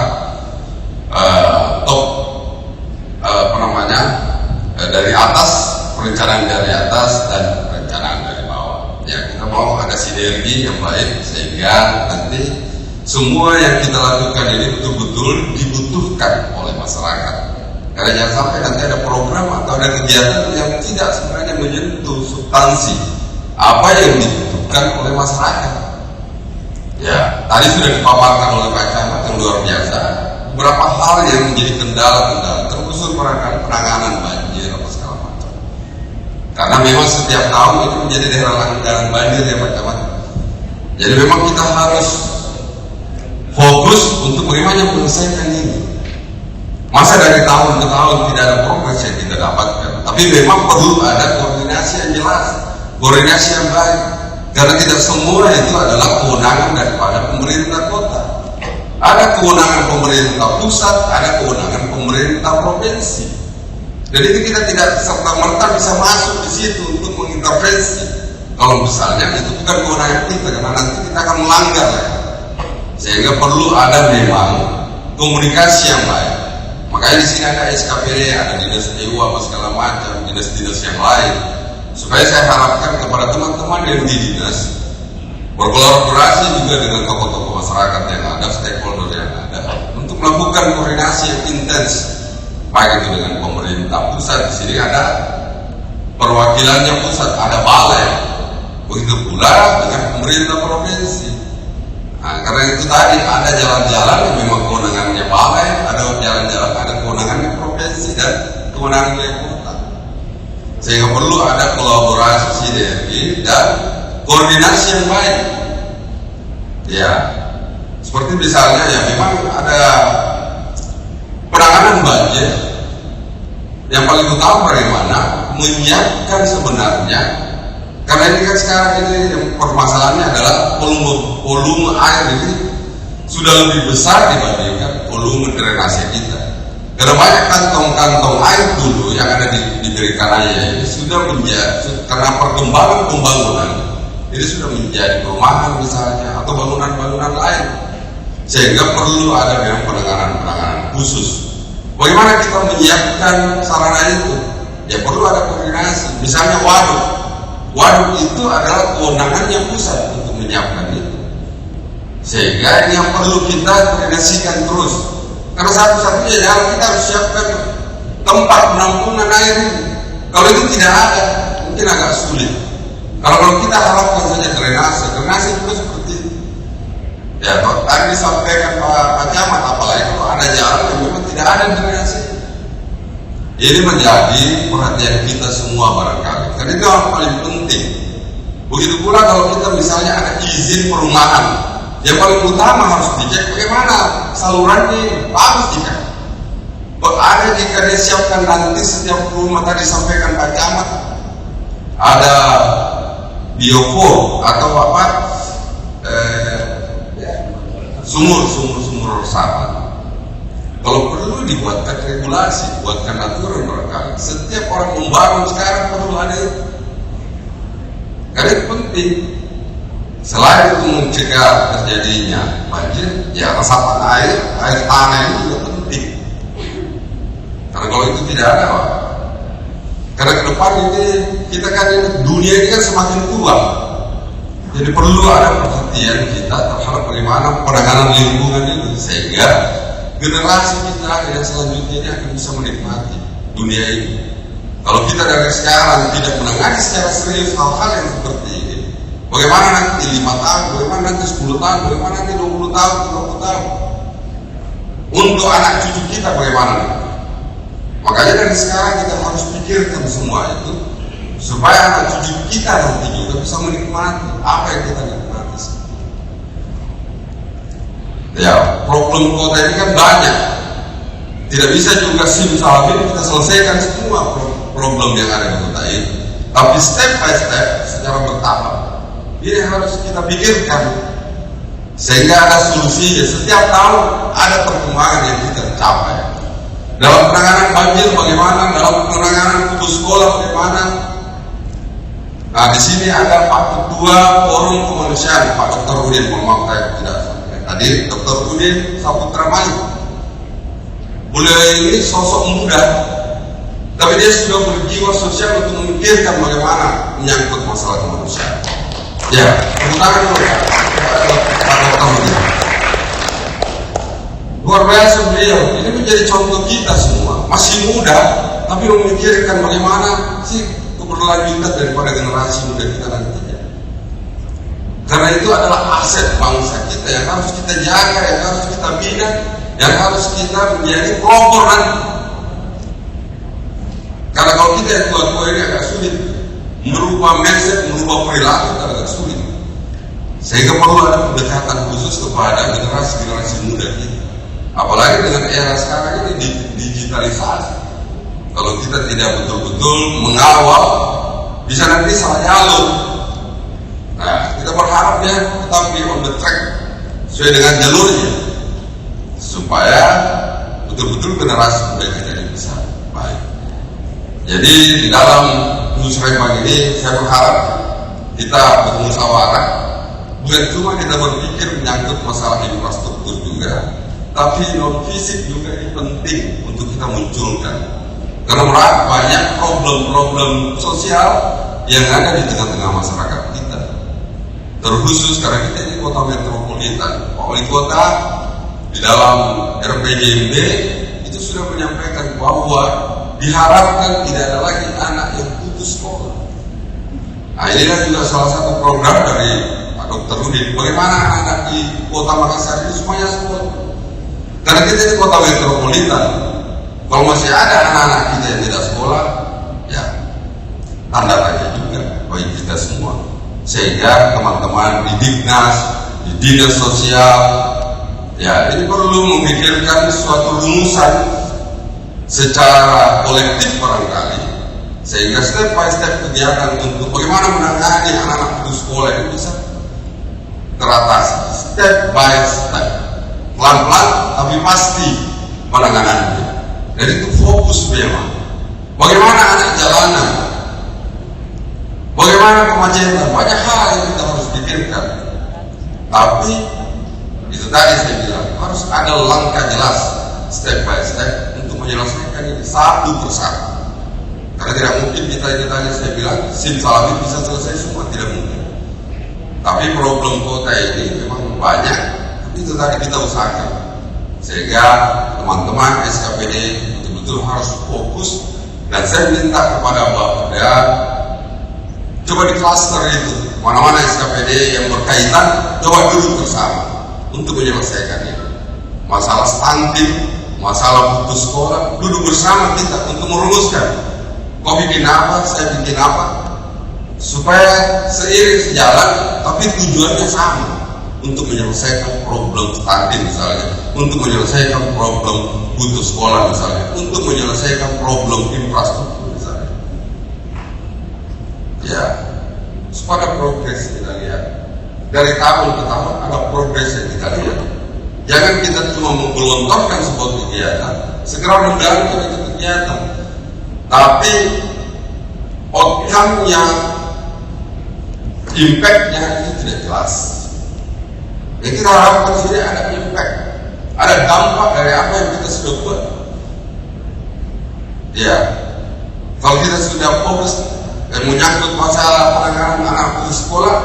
E: dari atas, perencanaan dari atas dan perencanaan dari bawah. Ya, kita mau ada sinergi yang baik sehingga nanti semua yang kita lakukan ini betul-betul dibutuhkan oleh masyarakat. Karena jangan sampai nanti ada program atau ada kegiatan yang tidak sebenarnya menyentuh substansi apa yang dibutuhkan oleh masyarakat. Ya, tadi sudah dipaparkan oleh Pak Camat yang luar biasa beberapa hal yang menjadi kendala-kendala, terkhusus penanganan banjir apa segala macam. Karena memang setiap tahun itu menjadi daerah langganan banjir ya Pak Camat. Jadi memang kita harus fokus untuk bagaimana menyelesaikan ini. Masa dari tahun ke tahun tidak ada progres yang kita dapatkan, tapi memang perlu ada koordinasi yang jelas, koordinasi yang baik. Karena tidak semua itu adalah kewenangan daripada pemerintah kota. Ada kewenangan pemerintah pusat, ada kewenangan pemerintah provinsi. Jadi kita tidak serta-merta bisa masuk di situ untuk mengintervensi. Kalau misalnya itu bukan kewenangan kita, karena nanti kita akan melanggar ya. Sehingga perlu ada memang komunikasi yang baik. Makanya di sini ada SKPD, ada dinas EU apa segala macam, dinas-dinas yang lain. Supaya saya harapkan kepada teman-teman yang di dinas berkolaborasi juga dengan tokoh-tokoh masyarakat yang ada, stakeholder yang ada, untuk melakukan koordinasi yang intens, baik itu dengan pemerintah pusat. Di sini ada perwakilannya pusat, ada balai, begitu pula dengan pemerintah provinsi. Nah, karena itu tadi ada jalan-jalan yang memang kewenangannya balai, ada jalan-jalan ada kewenangannya provinsi dan kewenangannya kota. Sehingga perlu ada kolaborasi, sinergi dan koordinasi yang baik. Ya, seperti misalnya ya memang ada penanganan banjir. Yang paling utama bagaimana menyiapkan sebenarnya, karena ini kan sekarang ini yang permasalahannya adalah volume air ini sudah lebih besar dibandingkan volume drainase kita. Karena banyak kantong-kantong air dulu yang ada di Bengkaraya ini sudah menjadi, karena perkembangan pembangunan ini sudah menjadi perumahan misalnya atau bangunan-bangunan lain. sehingga perlu ada memang penanganan khusus. Bagaimana kita menyiapkan sarana itu? Ya perlu ada koordinasi. Misalnya waduk itu adalah kewenangannya pusat untuk menyiapkan itu, sehingga ini yang perlu kita koordinasikan terus. Karena satu-satunya jalan kita harus siapkan tempat penampungan air ini. Kalau itu tidak ada, mungkin agak sulit. Kalau kita harapkan saja drenase juga seperti itu. Ya, tadi disampaikan Pak Camat, apalagi kalau ada jalan yang memang tidak ada drenase. Ini menjadi perhatian kita semua barangkali. Karena itu yang paling penting. Begitu pula kalau kita misalnya ada izin perumahan, yang paling utama harus dicek bagaimana salurannya, harus dicek. Ada jika disiapkan nanti setiap rumah, tadi disampaikan Pak Camat, ada biopor atau apa, sumur resapan. Kalau perlu dibuatkan regulasi, buatkan aturan barangkali. Setiap orang membangun sekarang perlu ada itu. Karena itu penting. Selain itu mencegah terjadinya banjir, ya resapan air tanah itu juga penting. Karena kalau itu tidak ada, Pak. Karena ke depan ini kita kan dunia ini kan semakin tua. Jadi perlu ada perhatian kita terhadap bagaimana penanganan lingkungan itu, sehingga generasi kita yang selanjutnya ini akan bisa menikmati dunia ini. Kalau kita dari sekarang tidak menangani secara serius hal-hal yang seperti ini, bagaimana nanti 5 tahun, bagaimana nanti 10 tahun, bagaimana nanti 20 tahun, 30 tahun, untuk anak cucu kita bagaimana? Makanya dari sekarang kita harus pikirkan semua itu, supaya anak cucu kita nanti juga bisa menikmati apa yang kita nikmati. Ya, problem kota ini kan banyak. Tidak bisa juga simsalabim kita selesaikan semua problem yang ada di kota ini. Tapi step by step, secara bertahap, ini harus kita pikirkan sehingga ada solusinya. Setiap tahun ada perkembangan yang kita capai. Dalam penanganan banjir bagaimana, dalam penanganan putus sekolah bagaimana. Nah, di sini ada Pak Ketua Forum Kemanusiaan, Pak Dr. Udin, mohon maaf saya tidak hadir, Dr. Udin Saputra Malik. Beliau ini sosok muda, tapi dia sudah berjiwa sosial untuk memikirkan bagaimana menyangkut masalah kemanusiaan. Ya, tepuk tangan dulu Pak Dr. Udin. Luar biasa beliau, ini menjadi contoh kita semua. Masih muda, tapi memikirkan bagaimana sih keberlanjutan daripada generasi muda kita nantinya. Karena itu adalah aset bangsa kita yang harus kita jaga, yang harus kita bina, yang harus kita menjadi pelopor nanti. Karena kalau kita yang tua-tua ini agak sulit merubah mindset, merubah perilaku, agak sulit. Sehingga perlu ada pendekatan khusus kepada generasi muda kita. Apalagi dengan era sekarang ini digitalisasi. Kalau kita tidak betul-betul mengawal, bisa nanti salah jalur. Nah, kita berharap ya tetap be on the track sesuai dengan jalurnya, supaya betul-betul generasi muda kita ini bisa baik. Jadi di dalam musyawarah ini saya berharap kita bermusyawarah, bukan cuma kita berpikir menyangkut masalah infrastruktur juga, tapi non fisik juga ini penting untuk kita munculkan. Karena banyak problem-problem sosial yang ada di tengah-tengah masyarakat kita. Terkhusus karena kita ini kota metropolitan. Pak Wali Kota di dalam RPJMD itu sudah menyampaikan bahwa diharapkan tidak ada lagi anak yang putus sekolah. Nah, inilah juga salah satu program dari Pak Dr. Udin. Bagaimana anak di kota Makassar ini semuanya sekolah. Karena kita ini kota metropolitan. Kalau masih ada anak-anak kita yang tidak sekolah, ya tanda tanya juga bagi kita semua. Sehingga teman-teman di Dignas, di Dinas Sosial, ya ini perlu memikirkan suatu rumusan secara kolektif barangkali, sehingga step by step kegiatan untuk bagaimana menangani anak-anak putus sekolah itu bisa teratasi step by step, pelan-pelan tapi pasti penanganannya. Jadi itu fokus memang. Bagaimana anak jalanan, bagaimana kemacetan, banyak hal yang kita harus pikirkan. Tapi itu Itu tadi saya bilang harus ada langkah jelas step by step untuk menyelesaikan ini satu persatu. Karena tidak mungkin kita ini tadi saya bilang simsalabim bisa selesai semua, tidak mungkin. Tapi problem kota ini memang banyak, tapi itu tadi kita usahakan sehingga teman-teman SKPD betul-betul harus fokus. Dan saya minta kepada Bapak coba di cluster itu mana-mana SKPD yang berkaitan, coba duduk bersama untuk menyelesaikan ini. Masalah stunting, masalah putus sekolah, duduk bersama kita untuk merumuskan. Kau bikin apa, saya bikin apa, supaya seiring sejalan, tapi tujuannya sama. Untuk menyelesaikan problem stunting misalnya, untuk menyelesaikan problem putus sekolah misalnya, untuk menyelesaikan problem infrastruktur misalnya. Ya, supaya progres kita lihat. Dari tahun ke tahun ada progres yang kita lihat. Jangan kita cuma menggelontorkan sebuah kegiatan, segera menjalankan itu kegiatan, tapi outcome-nya, impact-nya itu tidak jelas. Yang kita harapkan sini ada impact, ada dampak dari apa yang kita sudah buat. Ya, kalau kita sudah fokus dan menyangkut masalah penanganan anak putus sekolah,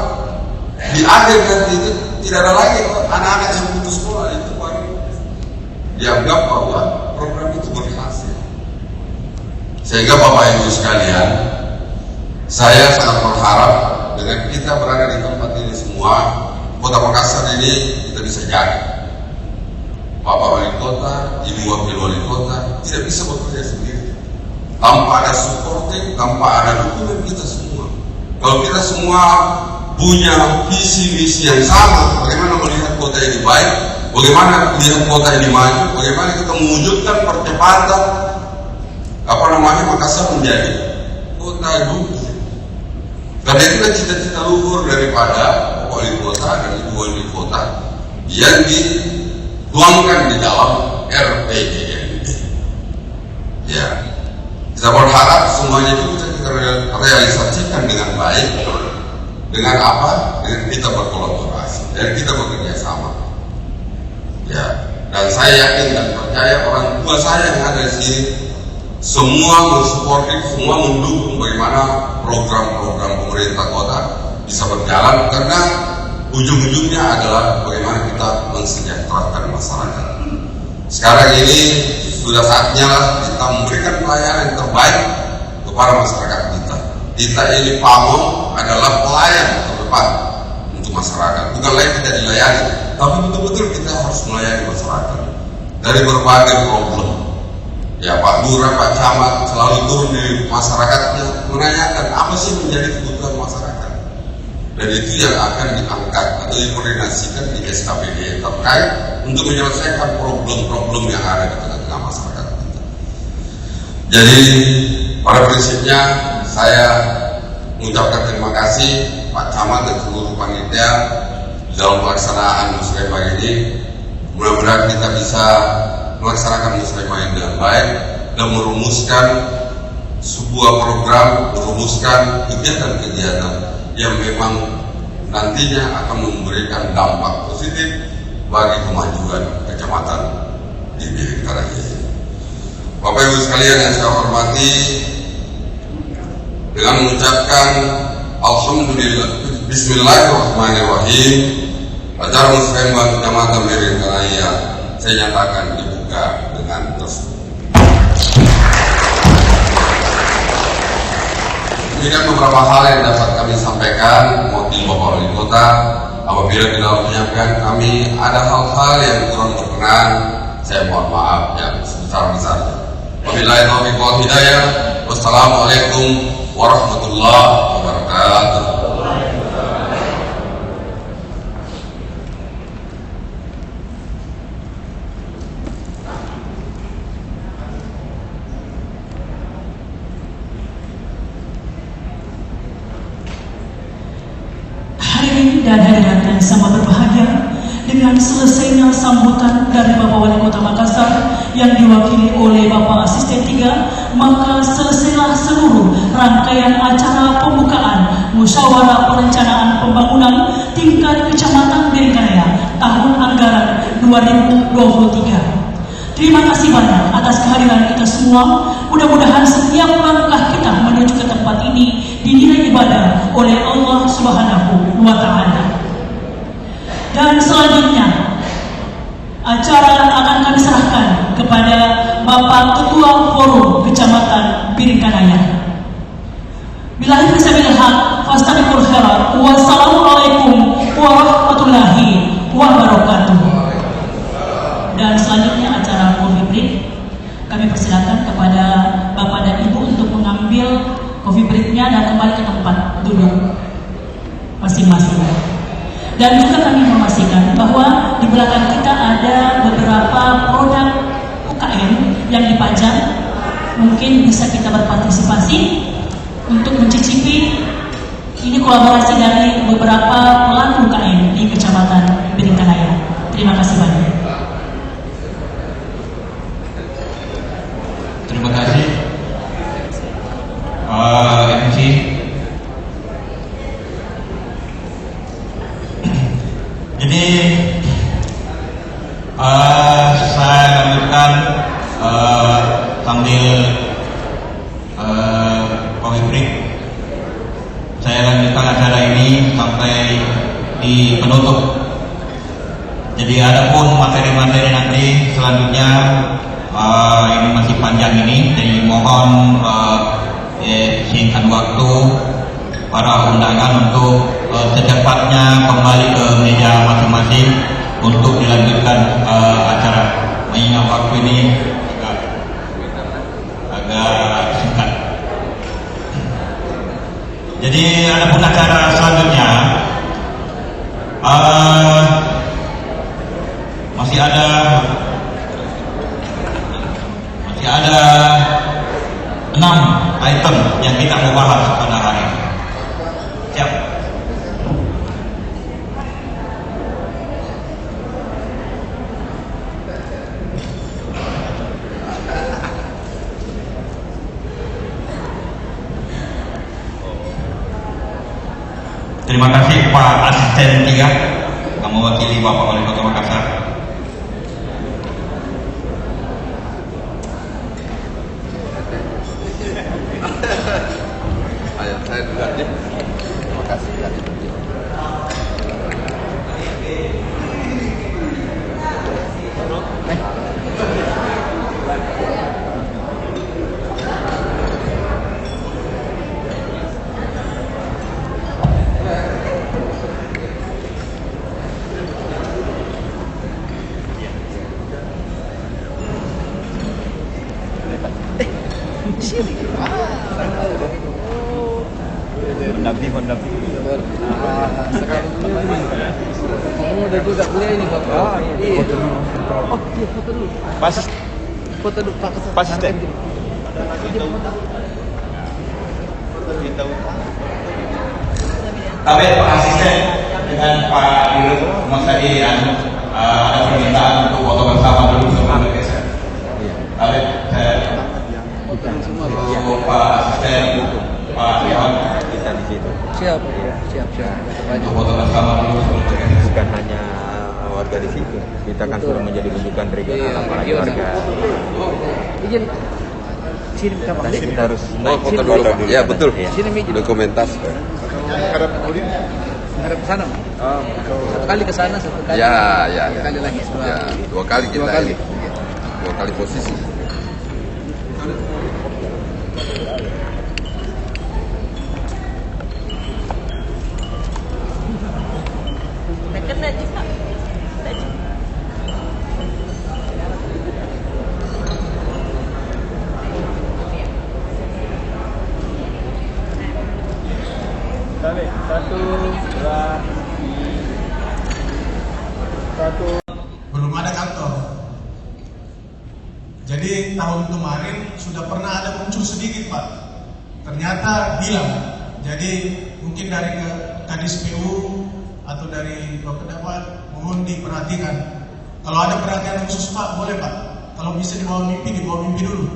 E: di akhir nanti itu tidak ada lagi anak-anak yang putus sekolah, itu baru dianggap bahwa program itu berhasil. Sehingga Bapak Ibu sekalian, saya sangat berharap dengan kita berada di tempat ini semua, Kota Makassar ini kita bisa jaga. Bapak Wali Kota, Ibu Wakil Wali Kota tidak bisa bekerja sendiri tanpa ada supporting, tanpa ada dukungan kita semua. Kalau kita semua punya visi-misi yang sama, bagaimana melihat kota ini baik, bagaimana melihat kota ini maju, bagaimana kita mewujudkan percepatan Makassar menjadi kota industri. Karena itu kan cita-cita luhur daripada wali kota dan ibu wali kota yang dituangkan di dalam RPJMD. Ya, kita berharap semuanya itu bisa kita realisasikan dengan baik. Dengan apa? Dengan kita berkolaborasi dan kita bekerja sama. Ya, dan saya yakin dan percaya orang tua saya yang ada di sini semua mensupport, semua mendukung bagaimana program-program pemerintah kota bisa berjalan, karena ujung-ujungnya adalah bagaimana kita mensejahterakan masyarakat. Sekarang ini sudah saatnya kita memberikan pelayanan yang terbaik kepada masyarakat kita. Kita ini Pamong adalah pelayan terdepan untuk masyarakat, bukan lagi kita dilayani, tapi betul-betul kita harus melayani masyarakat dari berbagai problem. Ya, Pak Lurah, Pak Camat selalu turun di masyarakatnya menanyakan apa sih menjadi kebutuhan masyarakat, dan itu yang akan diangkat atau dikoordinasikan di SKPD terkait untuk menyelesaikan problem-problem yang ada di tengah-tengah masyarakat kita. Jadi pada prinsipnya saya mengucapkan terima kasih Pak Camat dan seluruh panitia dalam pelaksanaan musrembang ini. Mudah-mudahan kita bisa melaksanakan musrembang ini dengan baik dan merumuskan sebuah program, merumuskan kegiatan-kegiatan yang memang nantinya akan memberikan dampak positif bagi kemajuan kecamatan di Biringkaraya. Bapak Ibu sekalian yang saya hormati, dengan mengucapkan Alhamdulillah, Bismillahirrahmanirrahim, acara musrembang Kecamatan Biringkaraya saya nyatakan dibuka dengan resmi. Demikian beberapa hal yang dapat kami sampaikan mewakili Bapak Wali Kota. Apabila di dalam penyampaian kami ada hal-hal yang kurang berkenan, saya mohon maaf yang sebesar-besarnya. Wabillahi taufiq wal hidayah. Wassalamualaikum warahmatullahi wabarakatuh.
A: Hadirin dan hadirat yang sama berbahagia, dengan selesainya sambutan dari Bapak Wali Kota Makassar yang diwakili oleh Bapak Asisten 3, maka selesailah seluruh rangkaian acara pembukaan Musyawarah Perencanaan Pembangunan Tingkat Kecamatan Biringkaraya tahun anggaran 2023. Terima kasih banyak atas kehadiran kita semua. Mudah-mudahan setiap langkah kita menuju ke tempat ini dinilai ibadah oleh Allah Subhanahu wa Ta'ala. Dan selanjutnya acara akan kami serahkan kepada Bapak Ketua Forum Kecamatan Biringkanaya. Billahi fisabilil haq, fastabiqul khairat. Wassalamualaikum warahmatullahi wabarakatuh. Dan selanjutnya acara coffee break, kami persilakan kepada Bapak dan Ibu untuk mengambil coffee breaknya dan kembali ke tempat duduk masing-masing. Dan juga kami memastikan bahwa di belakang kita ada beberapa produk UKM yang dipajang. Mungkin bisa kita berpartisipasi untuk mencicipi. Ini kolaborasi dari beberapa pelaku UKM di Kecamatan Biringkanaya. Terima kasih banyak.
C: Terima kasih MC. Jadi saya lanjutkan sambil coffee break. Saya lanjutkan acara ini sampai di penutup. Jadi adapun materi-materi nanti selanjutnya ini masih panjang ini, jadi mohon singkat waktu para undangan untuk secepatnya kembali ke meja masing-masing untuk dilanjutkan acara. Mengingat waktu ini agak singkat. Jadi adapun acara selanjutnya masih ada 6 item yang kita mau bahas pada hari ini. Siap. Terima kasih Pak Asisten 3 yang mewakili Bapak Wali Kota Makassar.
E: Saya dulu aja. Terima kasih.
D: Kamu udah juga beli ini Bapak. Iya. Oh, iya foto dulu. Foto dulu Pak. Asisten.
C: Tapi Pak Asisten dengan Pak Dirut Mas tadi ada permintaan untuk foto bersama dulu sebelum bergeser. Tapi saya Pak Asisten, Pak Iwan
F: kita di situ.
D: Siap.
C: untuk foto bersama dulu sebelum bergeser.
F: Bukan hanya warga di situ, kita kan sudah menjadi rujukan regional apalagi warga.
D: Izin. Sini kita
F: Tadi kita harus
E: Foto dulu. Ya betul.
D: Sini Mijin.
E: Dokumentas.
D: Harap ke sana. Satu kali ke sana, satu kali.
E: Ya.
D: Satu kali lagi.
E: Ya, 2 kali kita.
D: 2 kali.
E: 2 kali posisi.
G: Belum ada kantor. Jadi tahun kemarin sudah pernah ada muncul sedikit Pak. Ternyata hilang. Jadi mungkin dari Kadis PU atau dari Bapak Dapat mohon diperhatikan. Kalau ada perhatian khusus Pak, boleh Pak. Kalau bisa dibawa mimpi dulu.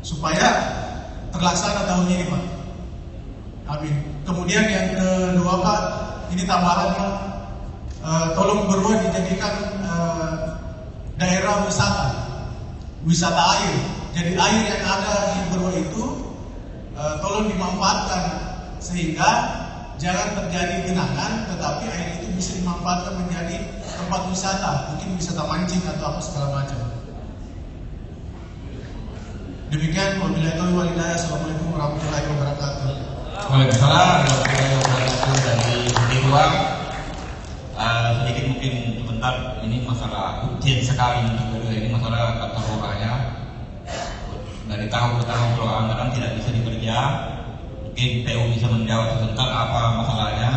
G: Supaya terlaksana tahun ini Pak. Amin. Kemudian yang kedua Pak, ini tambahan Pak. Tolong berdua dijadikan daerah wisata air. Jadi air yang ada di Berua itu tolong dimanfaatkan sehingga jangan terjadi genangan, tetapi air itu bisa dimanfaatkan menjadi tempat wisata, mungkin wisata mancing atau apa segala macam. Demikian, wabillahi taufiq wal hidayah. Assalamualaikum warahmatullahi wabarakatuh.
C: Waalaikumsalam warahmatullahi wabarakatuh. Dari Dewa, sedikit mungkin sebentar, ini masalah rutin sekali untuk beliau, ini masalah tata rurahnya. Dari tahun ke tahun kalau anggaran tidak bisa dikerja, mungkin PU bisa menjawab sebentar apa masalahnya.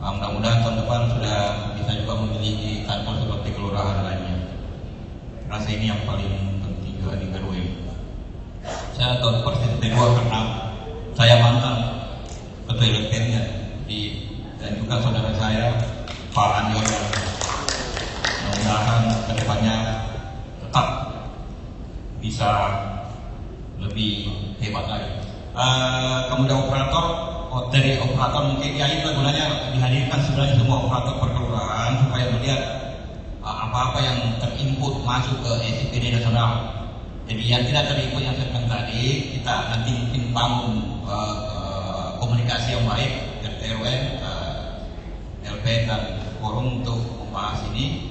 C: Mudah-mudahan tahun depan sudah bisa juga memiliki kantor seperti kelurahan lainnya. Rasa ini yang paling penting juga di Berua. Saya tahu persis Berua karena saya mantan ketua LPM-nya dan juga saudara saya Pak Anjol. Mudah-mudahan kedepannya tetap bisa lebih hebat lagi. Kemudian dari operator mungkin ya itu gunanya dihadirkan sebenarnya semua operator perkelurahan supaya melihat apa-apa yang terinput masuk ke SIPD nasional. Jadi yang tidak terinput yang saya bilang tadi, kita nanti mungkin bangun komunikasi yang baik RT RW, LP dan forum untuk membahas ini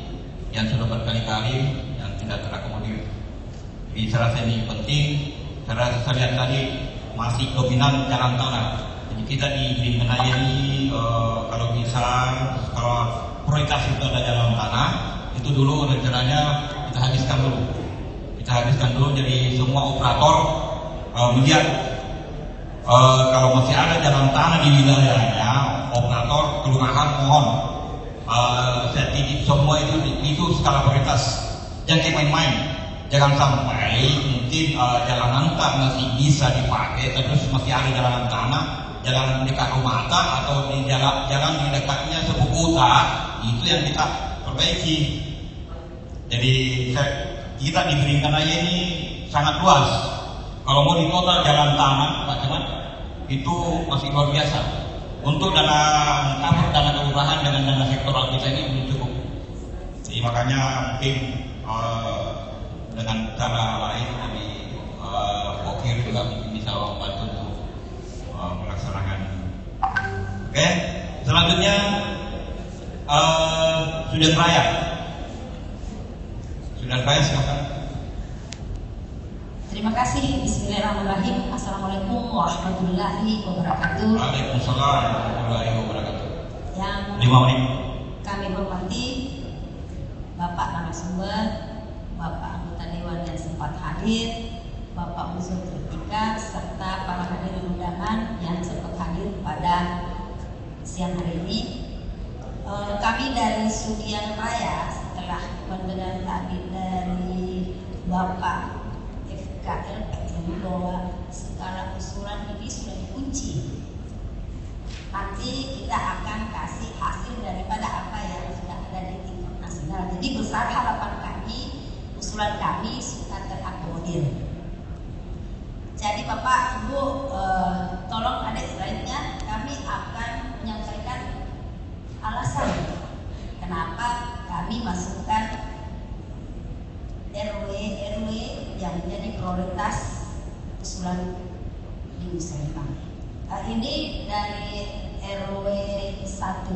C: yang sudah berkali-kali yang tidak terakomodir. Jadi saya rasa ini penting. Saya lihat tadi masih dominan jalan tanah. Jadi kita di Lingkungan ini kalau bisa, kalau prioritas itu ada jalan tanah, itu dulu rencananya kita habiskan dulu. Jadi semua operator melihat kalau masih ada jalan tanah di wilayahnya, operator kelurahan mohon semua itu skala prioritas. Jangan main-main. Jangan sampai mungkin jalanan tak masih bisa dipakai, terus masih ada jalanan tanah, jalan dekat rumah tak atau di jalan di dekatnya sebuah kota, itu yang kita perbaiki. Jadi kita diberikan aja ini sangat luas. Kalau mau di total jalan tanah, macam itu masih luar biasa. Untuk dana kelurahan dengan dana sektoral kita ini belum cukup. Jadi makanya mungkin dengan cara lain dari Pokir juga mungkin bisa membantu untuk melaksanakan. Oke, selanjutnya Sudan Raya. Silakan.
H: Terima kasih. Bismillahirrahmanirrahim. Assalamualaikum warahmatullahi wabarakatuh.
C: Waalaikumsalam warahmatullahi wabarakatuh.
H: Yang
C: 5 menit.
H: Kami hormati Bapak narasumber, Bapak anggota Dewan yang sempat hadir, Bapak Unsur Kritika, serta para hadirin undangan yang sempat hadir pada siang hari ini. Kami dari Sudian Raya setelah mendengar tadi dari Bapak FKL bahwa segala usulan ini sudah dikunci. Nanti kita akan kasih hasil daripada apa yang sudah ada di tingkat nasional. Jadi besar harapan kami, usulan kami sudah terakomodir. Jadi Bapak Ibu, tolong ada slide-nya. Kami akan menyampaikan alasan kenapa kami masukkan RW yang menjadi prioritas usulan di usaha kami. Ini dari RW 1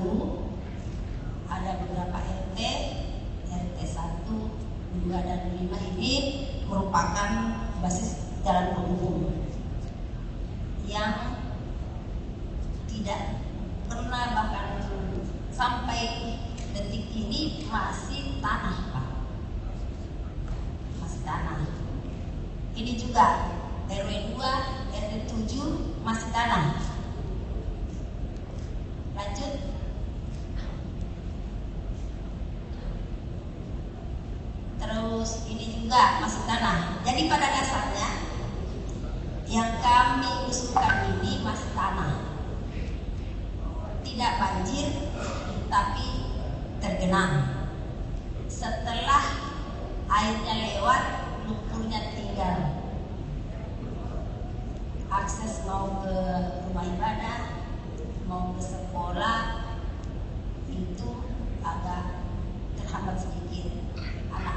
H: ada beberapa RT 1, 2 dan 5 ini merupakan basis jalan penghubung yang tidak pernah bahkan sampai detik ini masih tanah, Pak. Masih tanah. Ini juga RW 2, RW 7 masih tanah. Lanjut. Terus ini juga masih tanah. Jadi pada dasarnya yang kami usulkan ini masih tanah. Tidak banjir, tapi tergenang. Setelah airnya lewat, lumpurnya tinggal. Akses mau ke rumah ibadah, mau ke sekolah itu agak terhambat sedikit. Anak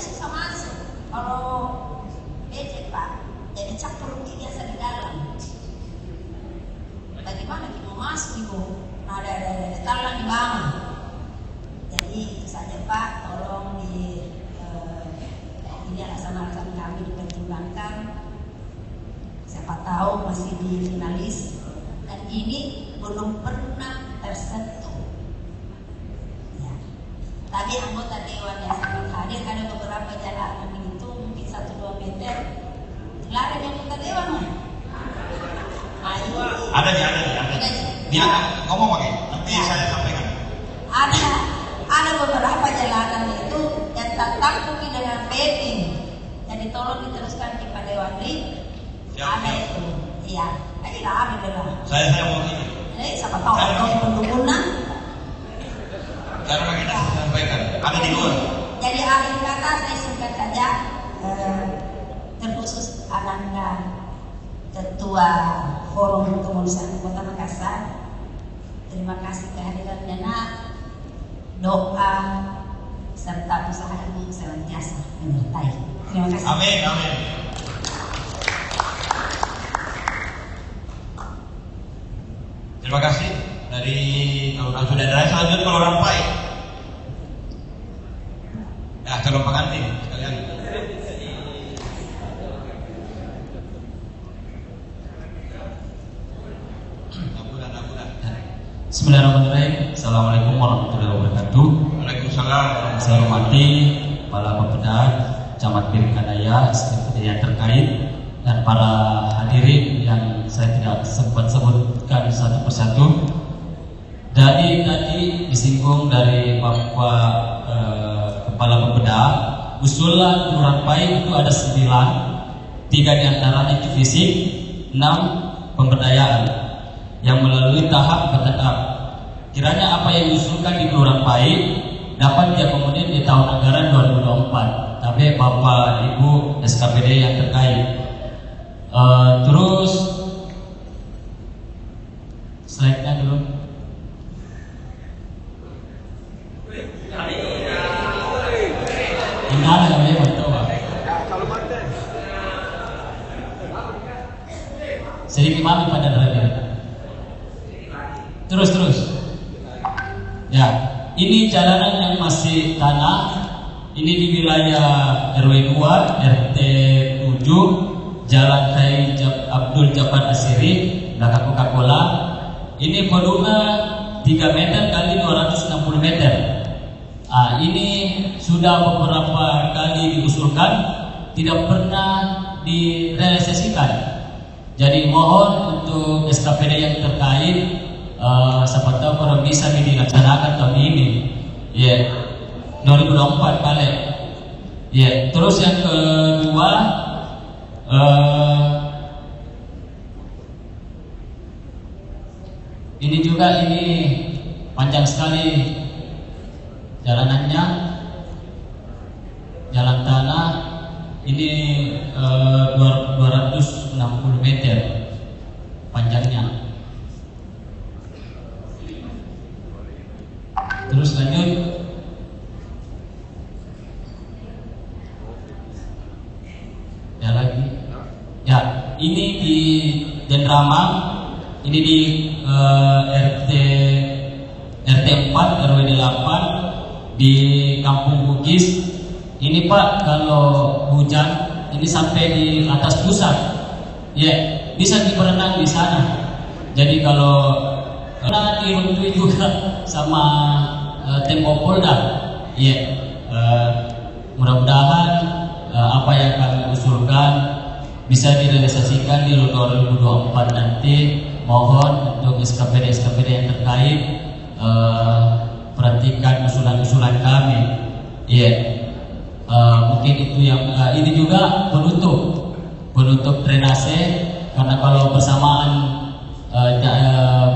H: susah masuk. Kalau becek Pak, jadi campur biasa di dalam. Bagaimana kita mau masuk Ibu? Nah, ada talang di bawah. Jadi itu saja Pak, tolong ini alasan-alasan kami dipertimbangkan. Siapa tahu masih di finalis dan ini belum pernah tersentuh. Ya. Tadi anggota dewan yang hadir ada beberapa jalanan itu mungkin 1-2 meter. Lari yang anggota dewan mah.
C: Ada. Dia ngomong pakai. Nanti
H: ya.
C: saya sampaikan.
H: Ada beberapa jalanan itu yang tertampung dengan paving. Jadi tolong diteruskan di Pak Dewani. Ada itu, iya. Ini ada adalah.
C: Saya mau ini.
H: Siapa tahu ada pengguna.
C: Karena kita sampaikan. Ada di luar.
H: Jadi akhir kata saya singkat saja. Terkhusus Ananda, Ketua Forum Kemanusiaan Kota Makassar. Terima kasih kehadirannya nak. Doa serta usahamu senantiasa menyertai. Terima kasih.
C: Amin. Terima kasih dari Kelurahan Sudadara. Selanjutnya Kelurahan Pai. Ya, calon pengantin sekalian.
I: Bismillahirrahmanirrahim. Assalamualaikum warahmatullahi wabarakatuh.
C: Waalaikumsalam.
I: Saya hormati Kepala Bapeda, Camat Birkanaya, sekalian terkait dan para hadirin yang saya tidak sempat sebutkan satu persatu. Tadi disinggung dari Bapak Kepala Bapeda, usulan Kelurahan Pai itu ada 9, 3 diantaranya itu fisik, 6 pemberdayaan yang melalui tahap bertahap. Kiranya apa yang diusulkan di Kelurahan Pai dapat diakomodir di tahun anggaran 2024. Tapi Bapak Ibu SKPD yang terkait. Terus slide-nya dulu. Tinggal kami betul Pak. Sedikit malu pada derajat. Terus. Ya, ini jalanan yang masih tanah. Ini di wilayah RW 2, RT 7, Jalan Kai Abdul Jabbar Asiri, belakang Coca-Cola. Ini volume 3 meter kali 260 meter. Ini sudah beberapa kali diusulkan, tidak pernah direalisasikan. Jadi mohon untuk SKPD yang terkait, siapa tahu kalau bisa dilaksanakan tahun ini, ya 2024 balik. Ya, terus yang kedua, ini juga ini panjang sekali jalanannya, jalan tanah ini 260 meter panjangnya. Terus lanjut. Ya lagi. Ya, ini di Denramang, ini di RT 4 RW 8 di Kampung Bugis. Ini Pak, kalau hujan ini sampai di atas pusat. Ya, bisa berenang di sana. Jadi kalau dirundui juga sama Tempo Polda. Iya, mudah-mudahan apa yang kami usulkan bisa direalisasikan di 2024 nanti. Mohon untuk SKPD yang terkait perhatikan usulan-usulan kami. Iya, mungkin itu yang ini juga penutup drainase, karena kalau bersamaan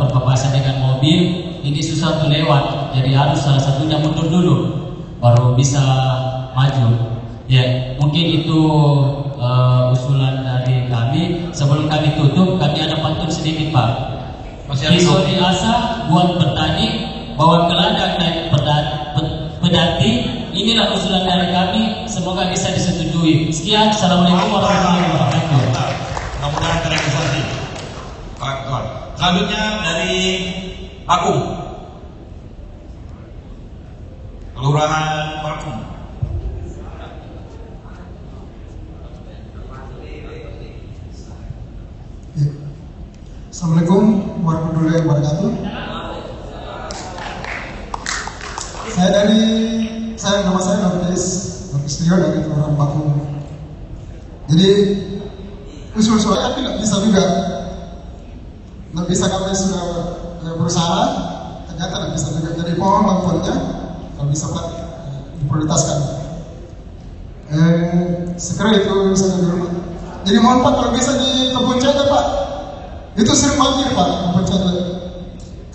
I: berpapasan dengan mobil ini susah untuk lewat, jadi harus salah satunya mundur dulu baru bisa maju. Ya, mungkin itu usulan dari kami. Sebelum kami tutup, kami ada pantun sedikit Pak. Kisori asa buat petani, bawa ke ladang dan pedati. Inilah usulan dari kami. semoga bisa disetujui. Sekian, assalamualaikum warahmatullahi wabarakatuh.
C: Mudah-mudahan terrealisasi. Pak Tuan. Selanjutnya dari Pakung, Kelurahan Pakung.
J: Assalamualaikum warahmatullahi wabarakatuh. Nama saya Nordis Trio dari Kelurahan Pakung. Jadi usul soalnya tapi nggak bisa juga, nggak bisa kami sudah berusaha, ternyata nggak bisa juga. Jadi mohon bantuannya kalau bisa Pak diprioritaskan. Sekarang itu misalnya di rumah. Jadi mohon Pak kalau bisa di kebun cete Pak. Itu sering banjir Pak,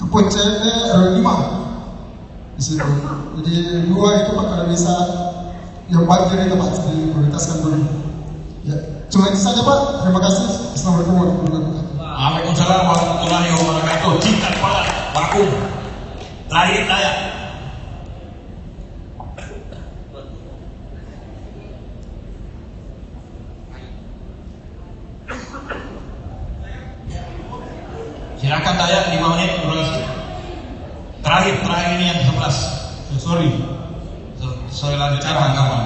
J: kebun cete RW 5 di situ. Jadi dua itu Pak kalau bisa yang banjir itu Pak diprioritaskan dulu. Ya, cuma itu saja Pak. Terima kasih. Assalamualaikum warahmatullahi wabarakatuh.
C: Waalaikumsalam warahmatullahi wabarakatuh. Cinta kepada Pakung. Terakhir saya. Silakan Dayak 5 menit durasi. Terakhir ini yang 11. Sorry lanjutkan tanggapan.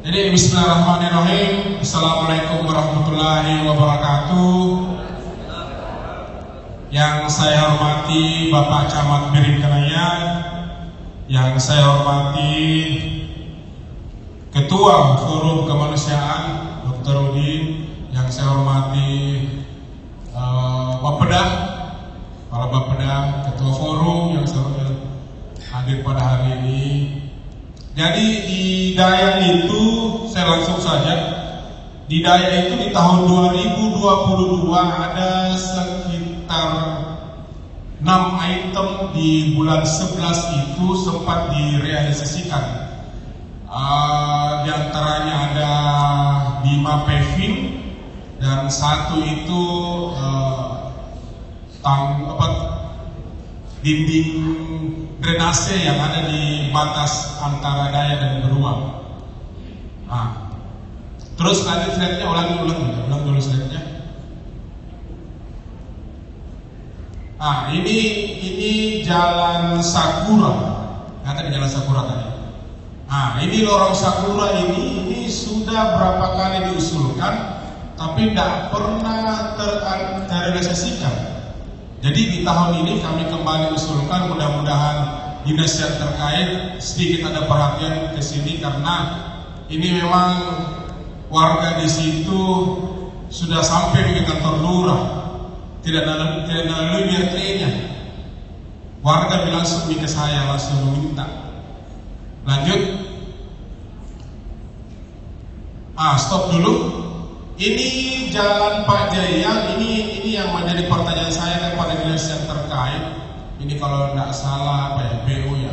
G: Jadi bismillahirrahmanirrahim. Assalamualaikum warahmatullahi wabarakatuh. Yang saya hormati Bapak Camat Biringkanaya, yang saya hormati Ketua Forum Kemanusiaan Dr. Udin, yang saya hormati Bapeda, para Bapeda, Ketua Forum yang saya hadir pada hari ini. Jadi di Dayak itu, saya langsung saja, di Dayak itu di tahun 2022 ada sekitar 6 item di bulan 11 itu sempat direalisasikan. Di antaranya ada 5 paving dan 1 itu dinding drenase yang ada di batas antara Dayak dan Beruang. Nah, terus nanti slide-nya ulang dulu slide-nya. Nah, ini Jalan Sakura. Tadi Jalan Sakura tadi. Nah, ini lorong Sakura ini sudah berapa kali diusulkan, tapi tidak pernah terrealisasikan. Jadi di tahun ini kami kembali usulkan, mudah-mudahan dinas yang terkait sedikit ada perhatian ke sini karena ini memang warga di situ sudah sampai di kantor lurah, tidak melalui BRT-nya. Warga langsung ke saya, langsung meminta. Lanjut. Stop dulu. Ini Jalan Pak Jaya, ini yang menjadi pertanyaan saya kepada dinas yang terkait. Ini kalau tidak salah BO ya.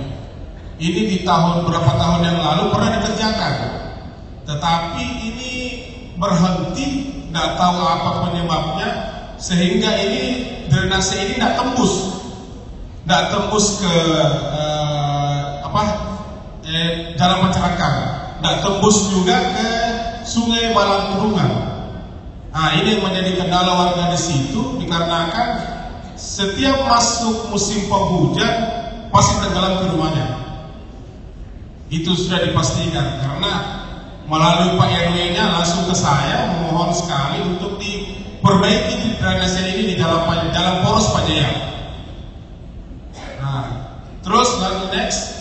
G: Ini di berapa tahun yang lalu pernah dikerjakan, tetapi ini berhenti, tidak tahu apa penyebabnya, sehingga ini drainase ini tidak tembus ke jalan masyarakat, tidak tembus juga ke Sungai Balangkurungan. Nah, ini yang menjadi kendala warga di situ dikarenakan setiap masuk musim penghujan pasti tenggelam ke rumahnya. Itu sudah dipastikan karena melalui Pak RW-nya langsung ke saya memohon sekali untuk diperbaiki drainase ini di jalan poros Pak Jaya. Nah, terus lanjut next.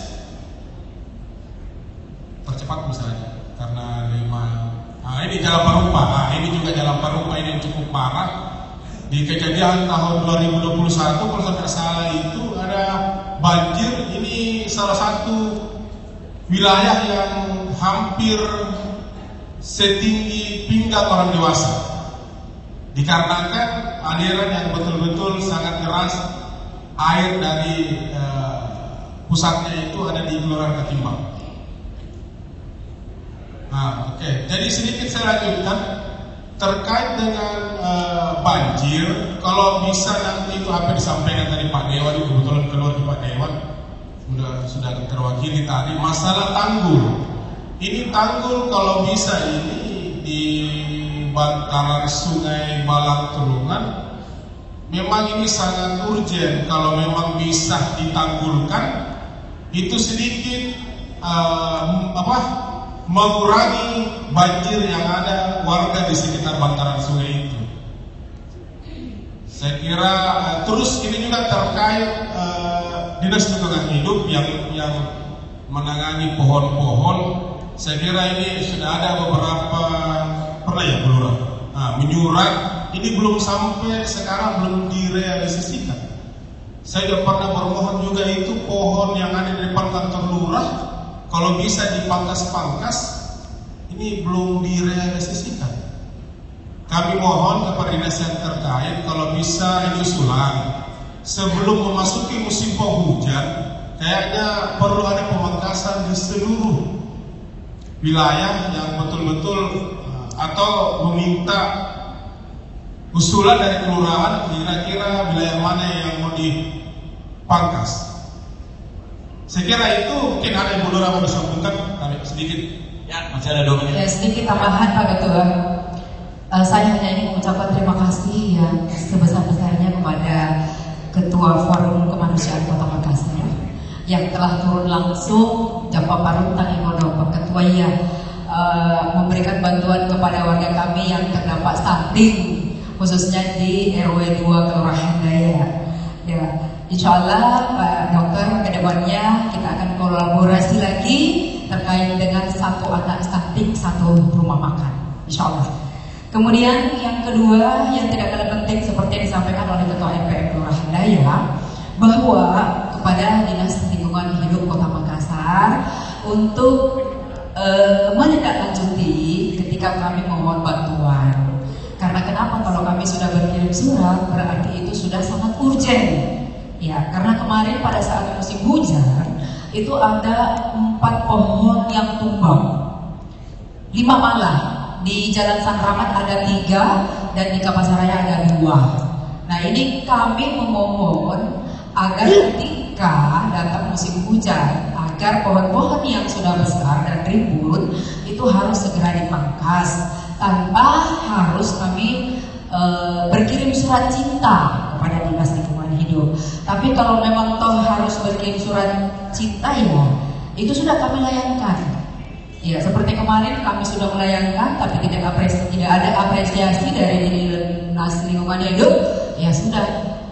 G: Percepat misalnya karena 5. Nah, ini Jalan Parupa. Nah, ini juga Jalan Parupa ini yang cukup parah. Di kejadian tahun 2021 kalau tidak salah itu ada banjir. Ini salah satu wilayah yang hampir setinggi pinggang orang dewasa. Dikarenakan aliran yang betul-betul sangat keras, air dari pusatnya itu ada di Kelurahan Katimbang. Nah, oke. Jadi sedikit saya lanjutkan terkait dengan banjir. Kalau bisa nanti itu apa disampaikan tadi Pak Dewan, itu kebetulan keluar di Pak Dewan sudah terwakili tadi masalah tanggul. ini tanggul kalau bisa ini di bantaran Sungai Balang Tulungan memang ini sangat urgent. Kalau memang bisa ditanggulkan, itu sedikit mengurangi banjir yang ada warga di sekitar bantaran sungai itu. Saya kira terus ini juga terkait Dinas Lingkungan Hidup yang menangani pohon-pohon. Saya kira ini sudah ada beberapa pernah ya Bu Lurah menyurat, ini belum sampai sekarang belum direalisasikan. Saya sudah pernah bermohon juga itu pohon yang ada di depan kantor lurah kalau bisa dipangkas-pangkas, ini belum direalisasikan. Kami mohon kepada dinas yang terkait kalau bisa ini usulan sebelum memasuki musim penghujan, kayaknya perlu ada pemangkasan di seluruh wilayah yang betul-betul atau meminta usulan dari kelurahan kira-kira wilayah mana yang mau dipangkas. Saya kira itu mungkin ada yang Lurah mau disambungkan sedikit.
C: Ya, masih ada 2 menit.
K: Ya, sedikit tambahan Pak Ketua. Saya hanya ingin mengucapkan terima kasih yang sebesar-besarnya kepada Ketua Forum Kemanusiaan Kota Makassar yang telah turun langsung Japa Parung Tangingono, Pak Ketua yang memberikan bantuan kepada warga kami yang terdampak stunting khususnya di RW 2 Kelurahan Daya. Ya, insya Allah Pak Dokter kedepannya kita akan kolaborasi lagi terkait dengan 1 anak stunting 1 rumah makan, insya Allah. Kemudian yang kedua yang tidak kalah penting seperti yang disampaikan oleh Ketua MPM Kelurahan Daya, bahwa kepada Dinas Lingkungan Hidup Kota Makassar untuk menindaklanjuti ketika kami mohon bantuan. Karena kenapa? Kalau kami sudah berkirim surat berarti itu sudah sangat urgent. Ya, karena kemarin pada saat musim hujan itu ada 4 pohon yang tumbang, 5 malah. Di Jalan Sang Rahmat ada 3 dan di Kapasaraya ada 2. Nah, ini kami memohon agar ketika datang musim hujan, agar pohon-pohon yang sudah besar dan ribut itu harus segera dipangkas tanpa harus kami berkirim surat cinta kepada Dinas Lingkungan Hidup. Tapi kalau memang toh harus berkirim surat cinta, ya itu sudah kami layangkan. Ya, seperti kemarin kami sudah melayangkan, tapi tidak ada apresiasi dari Dinas Lingkungan Hidup. Ya sudah,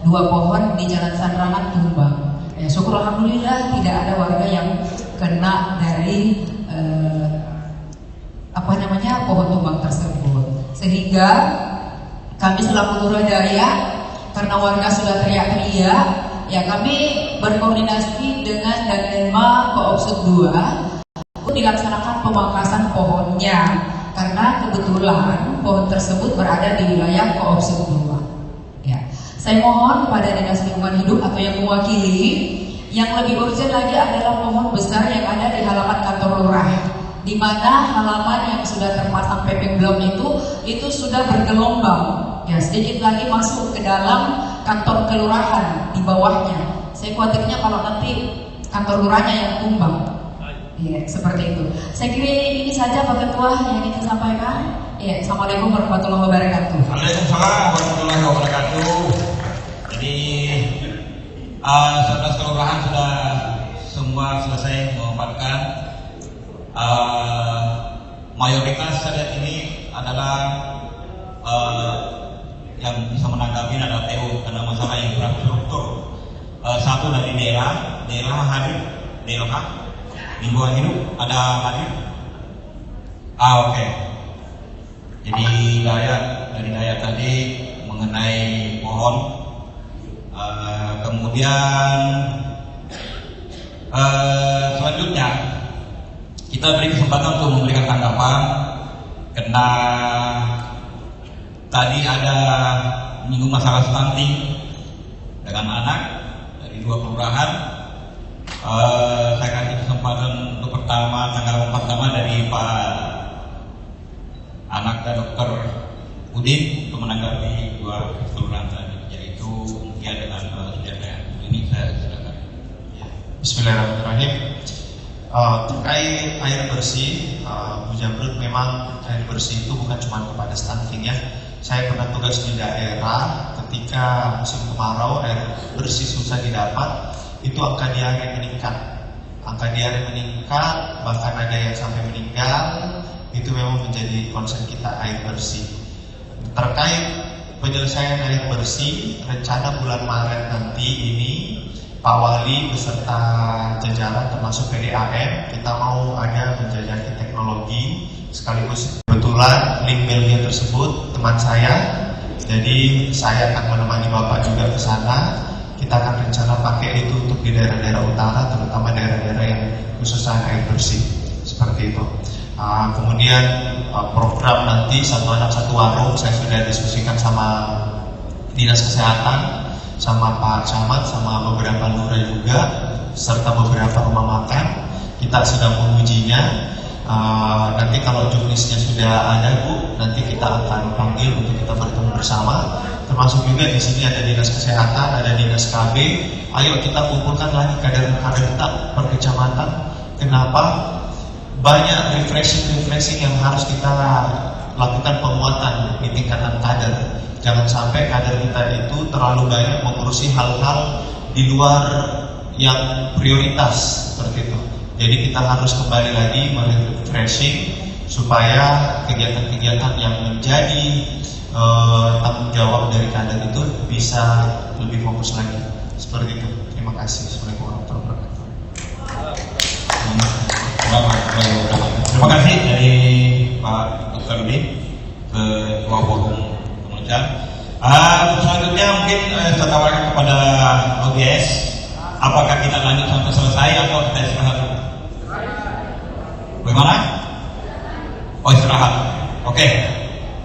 K: 2 pohon di Jalan San Rahmat tumbang. Ya, syukur alhamdulillah tidak ada warga yang kena dari pohon tumbang tersebut. Sehingga kami selaku Lurah Daya, karena warga sudah teriak-teriak, ya kami berkoordinasi dengan Danema Koopsud 2 untuk dilaksanakan pemangkasan pohonnya, karena kebetulan pohon tersebut berada di wilayah Koopsud 2. Ya, saya mohon kepada Dinas Lingkungan Hidup atau yang mewakili, yang lebih urgent lagi adalah pohon besar yang ada di halaman kantor lurah, di mana halaman yang sudah terpasang paving block itu sudah bergelombang. Ya, sedikit lagi masuk ke dalam kantor kelurahan di bawahnya. Saya khawatirnya kalau nanti kantor lurahnya yang tumbang. Ya, seperti itu. Saya kira ini saja Pak Ketua yang ingin saya sampaikan. Ya, Assalamualaikum warahmatullahi wabarakatuh.
C: Waalaikumsalam warahmatullahi wabarakatuh. Jadi 11 kelurahan sudah semua selesai menempatkan. Mayoritas saat ini adalah yang bisa menanggapi adalah PU karena masalah infrastruktur. 1 dari daerah hadir, DLH Lingkungan Hidup ada hadir. Oke. Jadi dari Daya tadi mengenai pohon. Kemudian selanjutnya kita beri kesempatan untuk memberikan tanggapan karena tadi ada menyinggung masalah stunting dengan anak dari 2 kelurahan. Saya kasih kesempatan untuk tanggapan pertama dari Pak Anak dan Dr. Udin untuk menanggapi 2 kelurahan tadi, yaitu Mutia dengan Sujataya. Ini saya silakan.
L: Bismillahirrahmanirrahim. Terkait air bersih, Bu Jamrut, memang air bersih itu bukan cuma kepada stunting ya. Saya pernah tugas di daerah ketika musim kemarau air bersih susah didapat, itu angka diare meningkat. Angka diare meningkat, bahkan ada yang sampai meninggal. Itu memang menjadi concern kita, air bersih. Terkait penyelesaian air bersih, rencana bulan Maret nanti ini Pak Wali beserta jajaran termasuk PDAM, kita mau ada menjajaki teknologi, sekaligus kebetulan link mailnya tersebut teman saya, jadi saya akan menemani Bapak juga ke sana. Kita akan rencana pakai itu untuk di daerah-daerah utara, terutama daerah-daerah yang khususnya air bersih, seperti itu. Kemudian program nanti satu anak satu warung, saya sudah diskusikan sama Dinas Kesehatan, sama Pak Camat, sama beberapa lurah juga, serta beberapa rumah makan. Kita sedang mengujinya. Nanti kalau juknisnya sudah ada, Bu, nanti kita akan panggil untuk kita bertemu bersama. Termasuk juga di sini ada Dinas Kesehatan, ada Dinas KB. Ayo kita kumpulkan lagi kader-kader kita per kecamatan. Kenapa? Banyak refreshing yang harus kita lakukan penguatan di tingkatan kader. Jangan sampai kader kita itu terlalu banyak mengurusi hal-hal di luar yang prioritas seperti itu. Jadi kita harus kembali lagi merefreshing supaya kegiatan-kegiatan yang menjadi tanggung jawab dari kader itu bisa lebih fokus lagi. Seperti itu. Terima kasih. Assalamualaikum warahmatullahi wabarakatuh.
C: Terima kasih dari Pak Dr. Udin, Ketua Forum. Selanjutnya mungkin saya tawarkan kepada OGS, apakah kita lanjut sampai selesai atau kita istirahat dulu? Bagaimana? Oh, istirahat. Oke.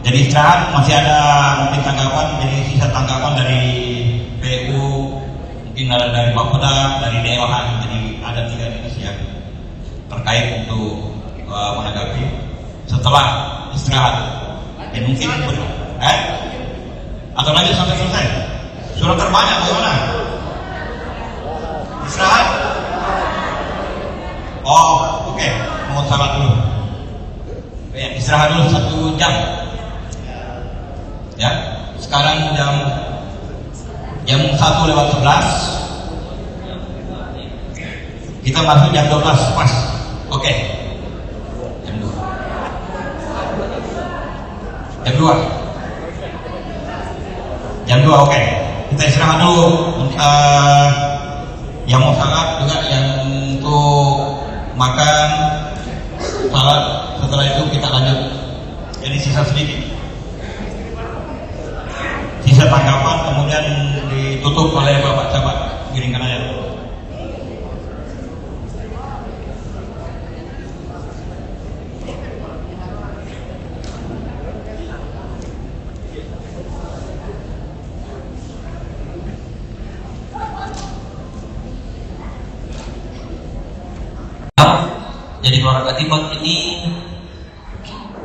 C: Jadi istirahat, masih ada mungkin tanggapan, jadi sisa tanggapan dari PU, mungkin ada dari Bapeda, dari Dewan, jadi ada 3 dinas yang terkait untuk menanggapi setelah istirahat. Dan mungkin atau lanjut sampai selesai? Surat terbanyak bagaimana? Istirahat? Oh, oke. Mau salat dulu. Ya, istirahat dulu 1 jam. Ya, sekarang jam 1:11. Kita masuk jam 12 pas. Oke. Jam 2. Jam 2. Jam 2, oke. Kita istirahat dulu. Yang mau salat juga, yang untuk makan salat. Setelah itu kita lanjut. Jadi sisa sedikit. Sisa tanggapan kemudian ditutup oleh Bapak Camat Giringkan aja.
M: Jadi keluarga Timbang ini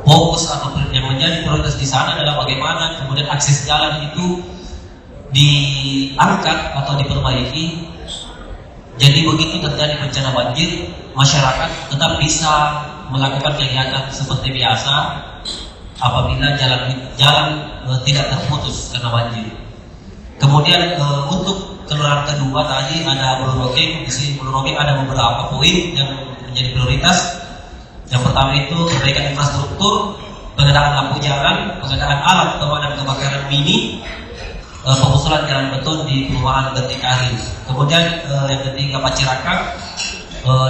M: fokus atau yang menjadi prioritas di sana adalah bagaimana kemudian akses jalan itu diangkat atau diperbaiki. Jadi begitu terjadi bencana banjir, masyarakat tetap bisa melakukan kegiatan seperti biasa apabila jalan tidak terputus karena banjir. Kemudian untuk kelurahan kedua tadi ada Blue Rocking. Di sini Blue Rocking ada beberapa poin yang menjadi prioritas. Yang pertama itu perbaikan infrastruktur, pengadaan lampu jalan, pengadaan alat pemadam kebakaran mini, pengusulan jalan beton di perumahan Getikari. Kemudian yang ketiga Pacirakak.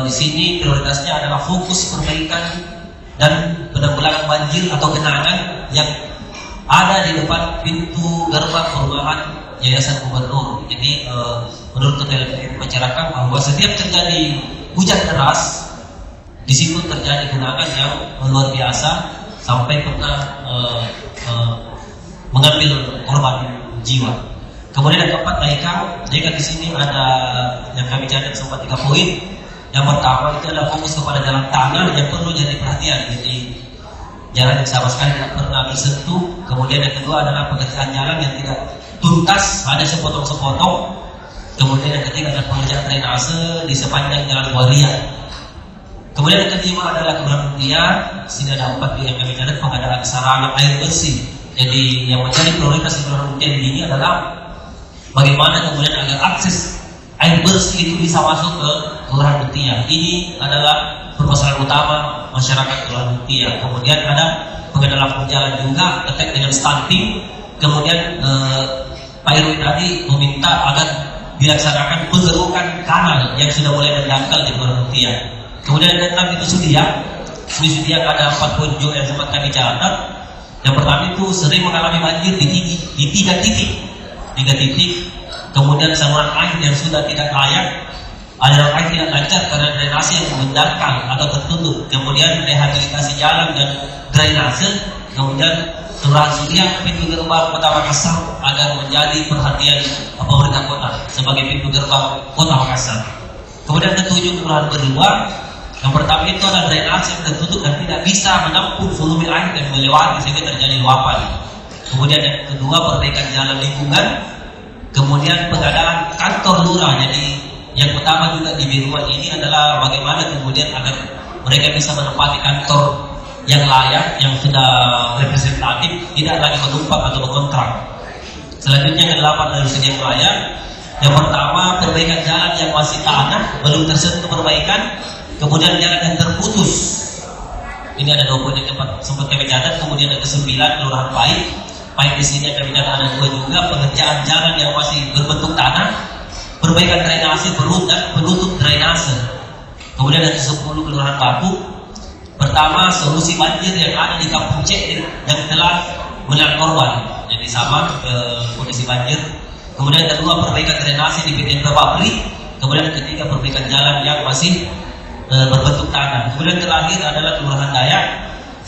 M: Di sini prioritasnya adalah fokus perbaikan dan penanggulangan banjir atau genangan yang ada di depan pintu gerbang perumahan Yayasan Gubernur. Jadi menurut Ketua Pacirakak bahwa setiap terjadi hujan deras, di situ terjadi genangan yang luar biasa sampai pernah mengambil korban jiwa. Kemudian yang keempat Daika di sini ada yang kami catat sempat 3 poin. Yang pertama itu adalah fokus kepada jalan tanah yang perlu jadi perhatian. Jadi jalan yang sama sekali tidak pernah disentuh. Kemudian yang kedua adalah pekerjaan jalan yang tidak tuntas, ada sepotong-sepotong. Kemudian yang ketiga ada pengerjaan drainase di sepanjang Jalan Waria. Kemudian yang kelima adalah Kelurahan Mutia. Sini ada 4 yang kami catat pengadaan sarana air bersih. Jadi yang menjadi prioritas di Kelurahan Mutia ini adalah bagaimana kemudian agar akses air bersih itu bisa masuk ke Kelurahan Mutia. Ini adalah permasalahan utama masyarakat Kelurahan Mutia. Kemudian ada pengadaan jalan juga terkait dengan stunting. Kemudian Pak Irwi tadi meminta agar dilaksanakan pengerukan kanal yang sudah mulai mendangkal di Kelurahan Mutia. Kemudian tentang itu Sudia ada 4 poin yang sempat kami catat. Yang pertama itu sering mengalami banjir di 3 titik. Kemudian saluran air yang sudah tidak layak, aliran air tidak lancar karena drainase yang mendangkal atau tertutup. Kemudian rehabilitasi jalan dan drainase. Kemudian Kelurahan Sudia, pintu gerbang Kota Makassar agar menjadi perhatian pemerintah kota sebagai pintu gerbang Kota Makassar. Kemudian ketujuh Kelurahan Berdua. Yang pertama itu adalah drainase yang tertutup dan tidak bisa menampung volume air yang melewati sehingga terjadi luapan. Kemudian yang kedua perbaikan jalan lingkungan. Kemudian pengadaan kantor lurah. Jadi yang pertama juga di Biruan ini adalah bagaimana kemudian agar mereka bisa menempati kantor yang layak, yang sudah representatif, tidak lagi menumpang atau mengontrak. Selanjutnya yang ke-8 dari segi pelayan. Yang pertama perbaikan jalan yang masih tanah, belum tersentuh perbaikan. Kemudian jalan yang terputus. Ini ada 2 poin yang sempat kami catat. Kemudian yang ke-9 Kelurahan Pahit di sini kami catat ada 2 juga, pengerjaan jalan yang masih berbentuk tanah, perbaikan drainase, penutup drainase. Kemudian yang ke-10 Kelurahan Batu. Pertama solusi banjir yang ada di Kampung C yang telah menelan korban. Jadi sama kondisi banjir. Kemudian yang kedua perbaikan drainase di PTN Babri. Kemudian yang ketiga perbaikan jalan yang masih berbentuk tanah. Kemudian terakhir adalah Kelurahan Dayak.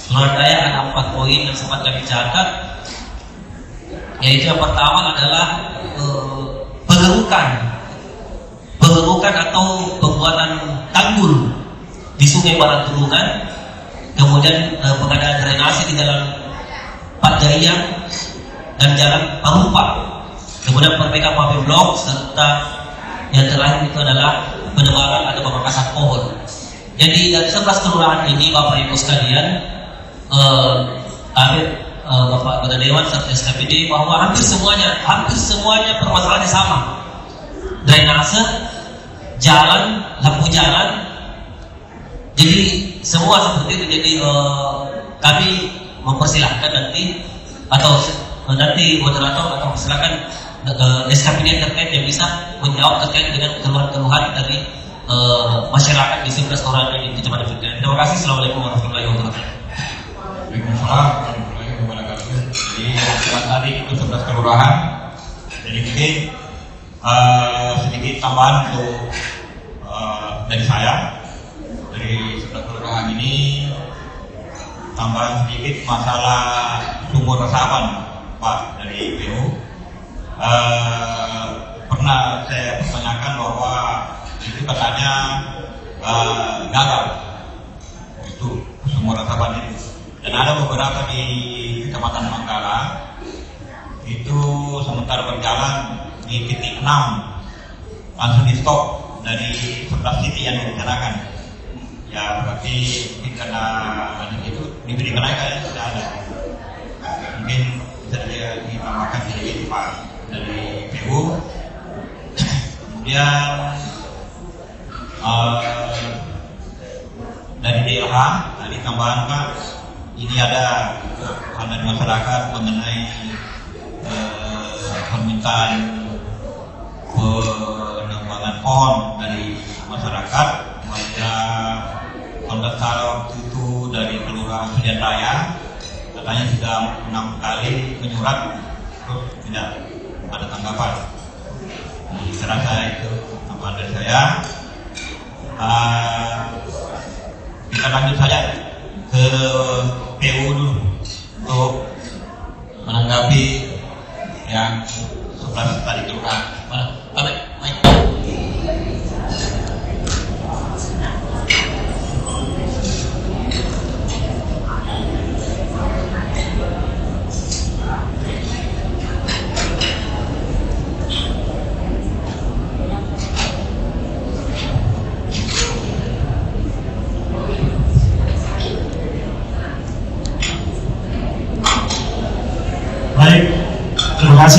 M: Kelurahan Dayak ada 4 poin yang sempat kami catat. Yaitu yang pertama adalah pengerukan atau pembuatan tanggul di Sungai Barantulungan. Kemudian pengadaan drainase di Jalan Pak Jaya dan Jalan Parupa. Kemudian perbaikan paving blok serta yang terakhir itu adalah penebangan atau pemangkasan pohon. Jadi dari 11 kelurahan ini Bapak Ibu sekalian, Bapak Ketua Dewan serta SKPD bahwa hampir semuanya permasalahannya sama. Drainase, jalan, lampu jalan. Jadi semua seperti itu. Jadi kami mempersilahkan nanti moderator atau silakan SKPD terkait yang bisa menjawab terkait dengan keluhan-keluhan dari masyarakat di 11 orang di Kecamatan Fikri. Terima kasih. Assalamualaikum warahmatullahi wabarakatuh.
C: Waalaikumsalam warahmatullahi wabarakatuh. Jadi yang tadi itu 11 kelurahan. Jadi mungkin sedikit tambahan untuk dari saya. Dari 11 kelurahan ini tambahan sedikit masalah sumur resapan Pak dari PU. Pernah saya pertanyakan bahwa itu katanya gagal itu sumur resapan itu, dan ada beberapa di Kecamatan Manggala itu sementara berjalan di titik 6 langsung di stop dari 11 titik yang direncanakan. Ya berarti mungkin karena itu diberi kenaikan tidak ada. Mungkin bisa ditambahkan sedikit Pak dari PU. Kemudian dari DLH tadi tambahan Pak, ini ada hal dari masyarakat mengenai permintaan penebangan pohon dari masyarakat. Kalau waktu itu dari Kelurahan Sudiataya katanya sudah 6 kali menyurat terus tidak ada tanggapan. Saya rasa itu tambahan dari saya. Kita lanjut saja ke PU dulu untuk menanggapi yang 11 tadi kelurahan. Baik.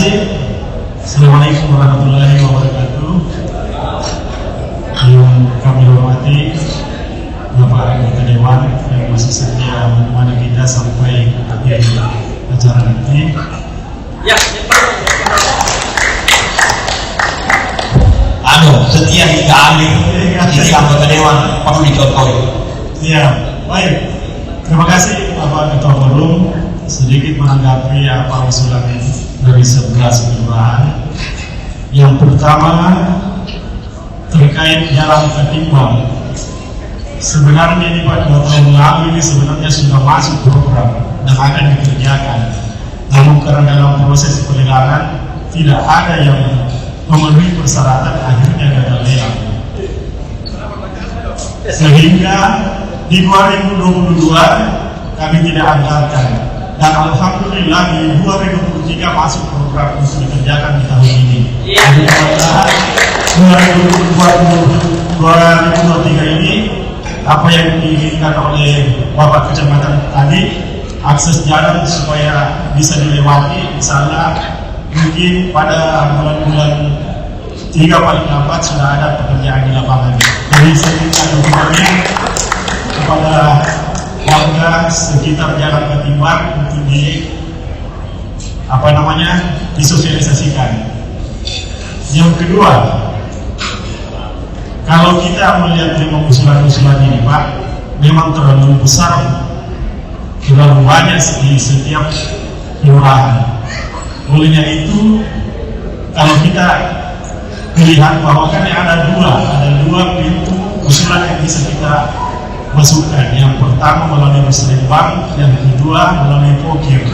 N: kasih. Assalamualaikum warahmatullahi wabarakatuh. Yang kami hormati Bapak Anggota Dewan yang masih setia menemani kita sampai akhir acara nanti.
M: Ya.
C: Setia hingga akhir. Ini anggota Dewan perlu dicontohi.
N: Ya, baik. Terima kasih Bapak Ketua Forum. Sedikit menanggapi apa usulan dari 11 kelurahan. Yang pertama terkait jalan ketimbang. Sebenarnya ini Pak 2 tahun lalu ini sebenarnya sudah masuk program dan akan dikerjakan. Namun karena dalam proses pelelangan tidak ada yang memenuhi persyaratan, akhirnya gagal lelang. Sehingga di 2022 kami tidak anggarkan, dan alhamdulillah di 2023 masuk program untuk dikerjakan di tahun ini. Jadi mudah-mudahan 2023 ini apa yang diinginkan oleh Bapak Kecamatan tadi, akses jalan supaya bisa dilewati, insya mungkin pada bulan-bulan 3 paling lambat sudah ada pekerjaan di lapangan. Jadi saya minta dukungannya kepada warga sekitar Jalan Ketimbang untuk disosialisasikan. Yang kedua, kalau kita melihat memang usulan-usulan ini Pak, memang terlalu besar, terlalu banyak di setiap kelurahan. Olehnya itu, kalau kita melihat bahwa kan ada dua pintu usulan yang bisa kita masukkan. Yang pertama melalui musrembang, yang kedua melalui pokir.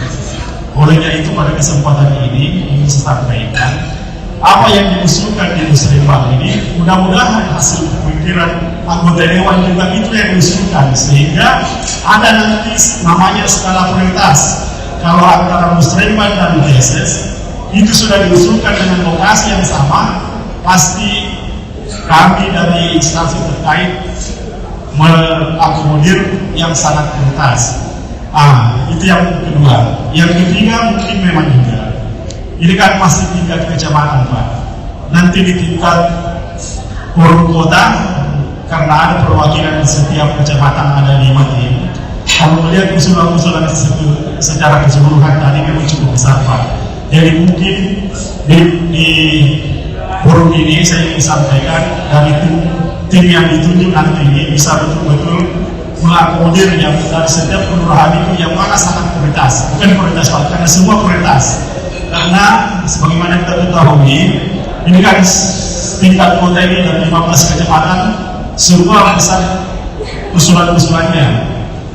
N: Olehnya itu pada kesempatan ini ingin saya sampaikan apa yang diusulkan di musrembang ini, mudah-mudahan hasil pemikiran anggota dewan juga itu yang diusulkan, sehingga ada nanti namanya skala prioritas. Kalau antara musrembang dan DSS itu sudah diusulkan dengan lokasi yang sama, pasti kami dari instansi terkait mengakomodir yang sangat prioritas. Itu yang kedua. Yang ketiga mungkin memang juga ini kan masih tingkat kecamatan Pak. Nanti di tingkat forum kota, karena ada perwakilan di setiap kecamatan ada 5 tim. Kalau melihat usulan-usulan secara keseluruhan tadi memang cukup besar Pak. Jadi mungkin di forum ini saya ingin sampaikan dari tim yang ditunjuk nanti ini bisa betul-betul mengakomodir yang dari setiap kelurahan itu yang mana sangat prioritas, bukan prioritas Pak, karena semua prioritas. Karena sebagaimana kita ketahui, ini kan tingkat kota ini dari 15 kecamatan, semua besar usulan-usulannya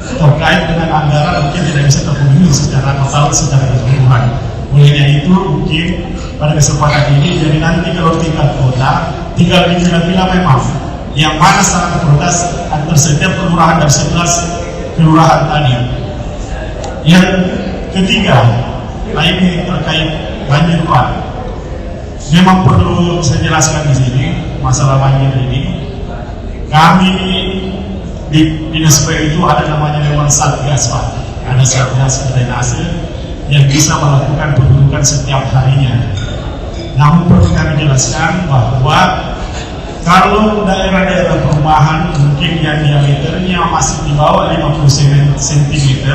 N: terkait dengan anggaran mungkin tidak bisa terpenuhi secara total, secara keseluruhan. Olehnya itu mungkin pada kesempatan ini, jadi nanti kalau tingkat kota tinggal dipilah-pilah memang yang mana sangat prioritas antar setiap kelurahan dari 11 kelurahan tadi. Yang ketiga, ini terkait banjir Pak. Memang perlu saya jelaskan di sini masalah banjir ini. Kami di Dinas PU itu ada namanya memang Satgas Pak. Ada Satgas drainase yang bisa melakukan pendudukan setiap harinya. Namun perlu kami jelaskan bahwa kalau daerah-daerah perumahan mungkin yang diameternya masih di bawah 50 cm,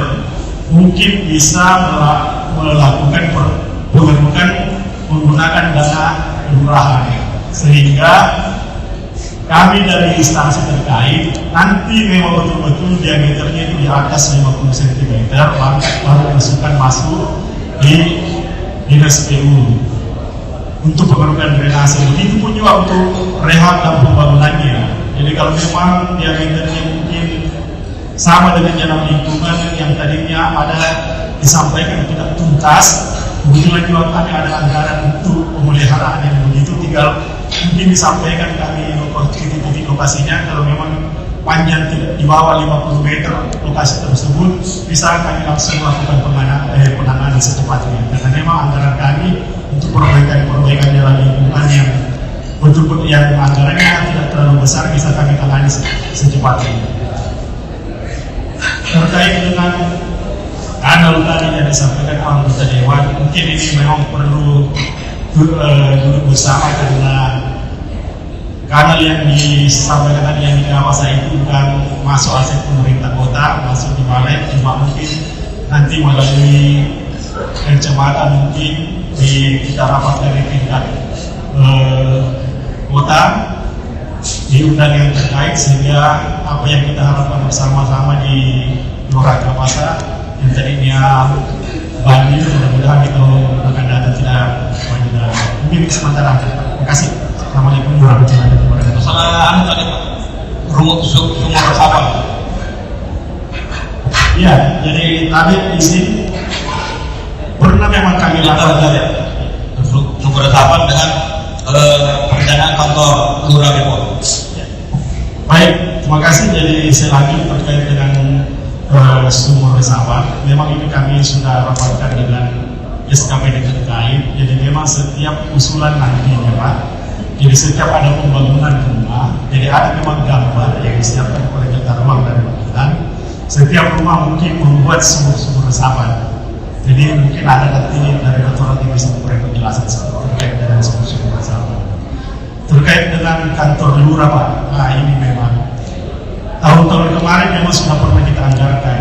N: mungkin bisa melakukan pengerukan menggunakan dana kelurahan, sehingga kami dari instansi terkait nanti memang betul-betul diameternya itu di atas 50 cm baru masuk di Dinas PU untuk pengerukan drainase. Begitu pun juga untuk rehab dan pembangunannya. Jadi kalau memang diameternya mungkin sama dengan jalan lingkungan yang tadinya ada disampaikan tidak tuntas, kebetulan juga kami ada anggaran untuk pemeliharaan yang begitu, tinggal mungkin disampaikan kami titik-titik lokasinya. Kalau memang panjang tidak di bawah 50 meter lokasi tersebut, bisa kami langsung melakukan penanganan secepatnya, karena memang anggaran kami untuk perbaikan jalan lingkungan yang betul-betul yang anggarannya tidak terlalu besar bisa kami tangani secepatnya. Terkait dengan ada panel tadi yang disampaikan anggota dewan, mungkin ini memang perlu duduk bersama karena yang disampaikan tadi yang di kawasan itu bukan masuk aset pemerintah kota, masuk di balai, cuma mungkin nanti melalui kecamatan mungkin kita rapat dari tingkat kota diundang yang terkait, sehingga apa yang kita harapkan bersama-sama di Lurah Kapasa yang tadinya banjir, mudah-mudahan itu akan datang tidak banjir. Mungkin sementara. Terima kasih. Assalamualaikum warahmatullahi wabarakatuh.
C: Masalah tadi sumur resapan.
N: Iya, jadi tadi di sini pernah memang kami lakukan
C: sumur resapan dengan perencanaan kantor Lurah Depok.
N: Baik, terima kasih. Jadi saya lanjut terkait dengan sumur resapan. Memang ini kami sudah rapatkan dengan SKPD terkait. Jadi memang setiap usulan nantinya Pak, jadi setiap ada pembangunan rumah, jadi ada memang gambar yang disiapkan oleh Tata Ruang dan Bangunan. Setiap rumah mungkin membuat sumur resapan. Jadi mungkin ada nanti dari Dr. Rati bisa memberi penjelasan terkait dengan sumur resapan. Terkait dengan kantor lurah Pak, nah ini memang tahun-tahun kemarin memang sudah pernah kita anggarkan,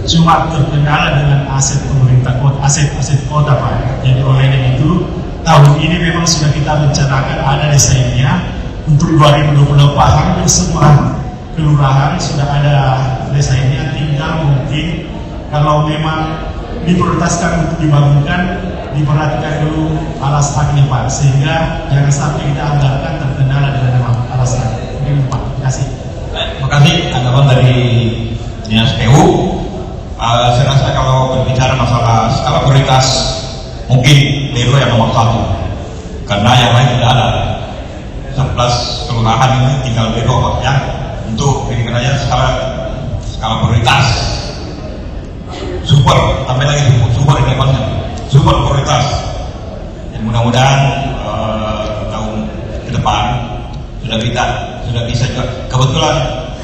N: cuma terkendala dengan aset pemerintah kota, aset kota Pak. Jadi oleh itu tahun ini memang sudah kita rencanakan ada desainnya untuk 2028, hampir semua kelurahan sudah ada desainnya, tinggal mungkin kalau memang diprioritaskan untuk dibangunkan, diperhatikan dulu alas haknya Pak, sehingga jangan sampai kita anggarkan terkendala dengan alas hak. Mungkin Pak, terima kasih.
C: Terima kasih tanggapan dari Dinas PU. Saya rasa kalau berbicara masalah skala prioritas, mungkin Lero yang nomor 1, karena yang lain tidak ada. 11 kelurahan ini tinggal Lero Pak ya, untuk pikirannya skala prioritas. Super, tambah lagi super ini depannya, super prioritas. Dan mudah-mudahan tahun ke depan sudah bisa juga. Kebetulan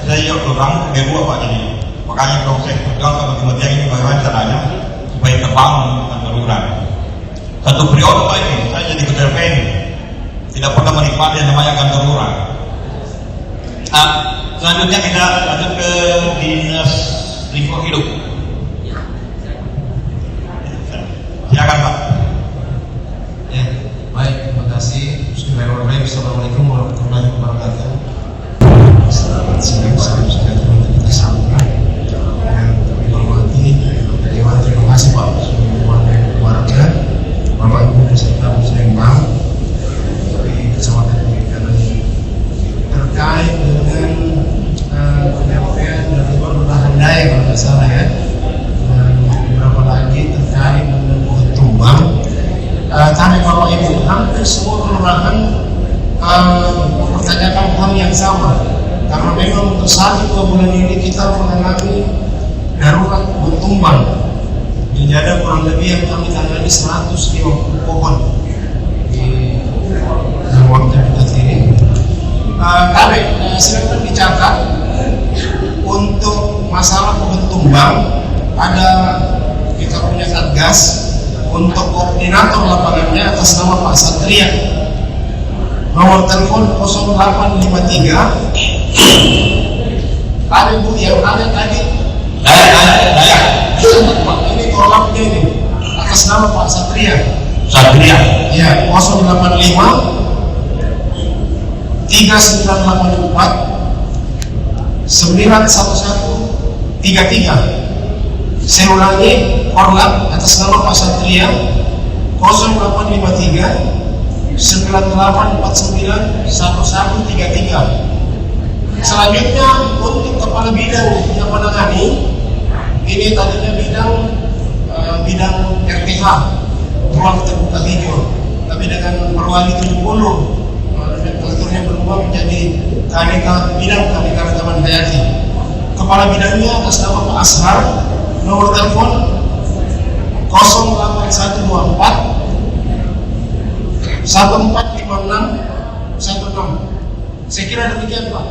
C: saya orang kedua Pak, jadi makanya kalau saya berjuang sama Timothy ini bagaimana caranya supaya terbangun kantor lurah. Satu periode Pak ini saya jadi ketua RP ini tidak pernah menikmati yang namanya kantor lurah. Selanjutnya kita lanjut ke Dinas Lingkungan Hidup. Silakan Pak.
O: Ya, baik, terima kasih. Bismillahirrahmanirrahim. Assalamualaikum warahmatullahi wabarakatuh. Selamat siang, salam sejahtera untuk kita semua. Yang kami hormati Dewan, terima kasih Pak semua warga, Bapak Ibu beserta Muslimbang dari Kecamatan Pemikiran terkait dengan penyampaian dari Lurah Handai kalau tidak salah ya, dan beberapa lagi terkait dengan Tumbang. Kami Bapak Ibu hampir semua kelurahan mempertanyakan hal yang sama, karena memang untuk 1-2 bulan ini kita mengalami darurat tumbang. Jadi ada kurang lebih yang kami tangani 150 pohon di dalam waktu dekat ini. Kami silakan dicatat untuk masalah pohon tumbang, ada kita punya satgas untuk koordinator lapangannya atas nama Pak Satria. Nomor telepon 0853. Ada Bu yang ada tadi. Ini kolabnya ini atas nama Pak Satria. Ya, 085 3984 91133. Saya ulangi, korlap atas nama Pak Satria 0853 9849 1133. Selanjutnya untuk kepala bidang yang menangani ini tadinya bidang RTH ruang terbuka hijau, tapi dengan perwali 70 nomenklaturnya berubah menjadi bidang keanekaragaman hayati. Kepala bidangnya atas nama Pak Ashar, nomor telepon 0814 145616. Saya kira demikian Pak.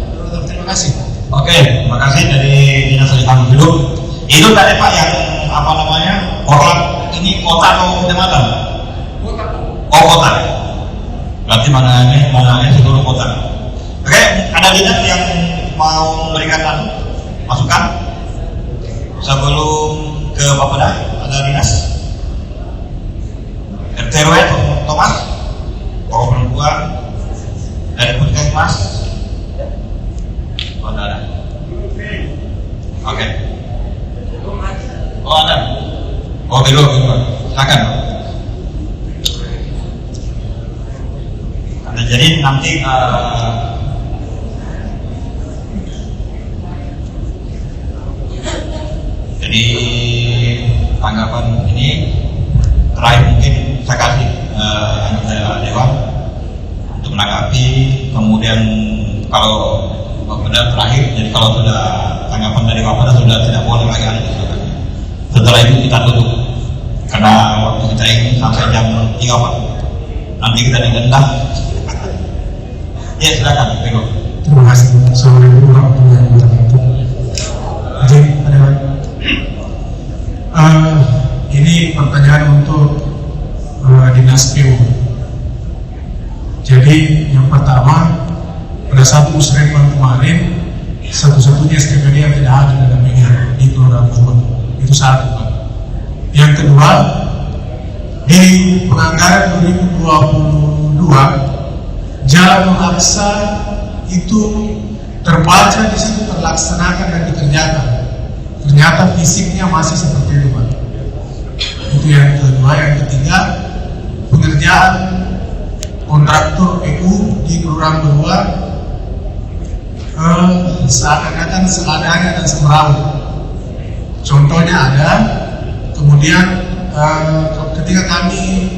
O: Terima kasih.
C: Oke, terima kasih dari Dinas Lingkungan Hidup. Itu tadi Pak yang apa namanya orang ini kota atau kecamatan? Oh kota. Berarti mana seluruh kota. Oke, ada dinas yang mau memberikan masukan sebelum ke Bapeda? Ada dinas? RT RW Thomas, Bapak Perempuan, dari Puskesmas. Oh ada. Oke. Oh ada. Oh belum. Silakan. Jadi nanti jadi tanggapan ini terakhir mungkin saya kasih anggota dewan untuk menanggapi, kemudian kalau Bapeda terakhir, jadi kalau sudah tanggapan dari Bapeda sudah tidak boleh lagi ada disebutkan. Setelah itu kita tutup karena waktu kita ini sampai jam 3 Pak, nanti kita didendah. Ya silakan, Bego.
O: Terima kasih. Assalamualaikum warahmatullahi wabarakatuh. Jadi ini pertanyaan untuk dinas PU. Jadi yang pertama, pada saat musrembang kemarin, satu-satunya SKPD yang tidak ada dalam di Kelurahan Kubon. Itu satu Pak. Yang kedua, di penganggaran 2022 Jalan Al-Aqsa itu terbaca di situ terlaksanakan dan dikerjakan. Ternyata fisiknya masih seperti itu Pak. Itu yang kedua. Yang ketiga, pengerjaan kontraktor PU di Kelurahan Berua seakan-akan seadanya dan semrawut. Contohnya ada, kemudian ketika kami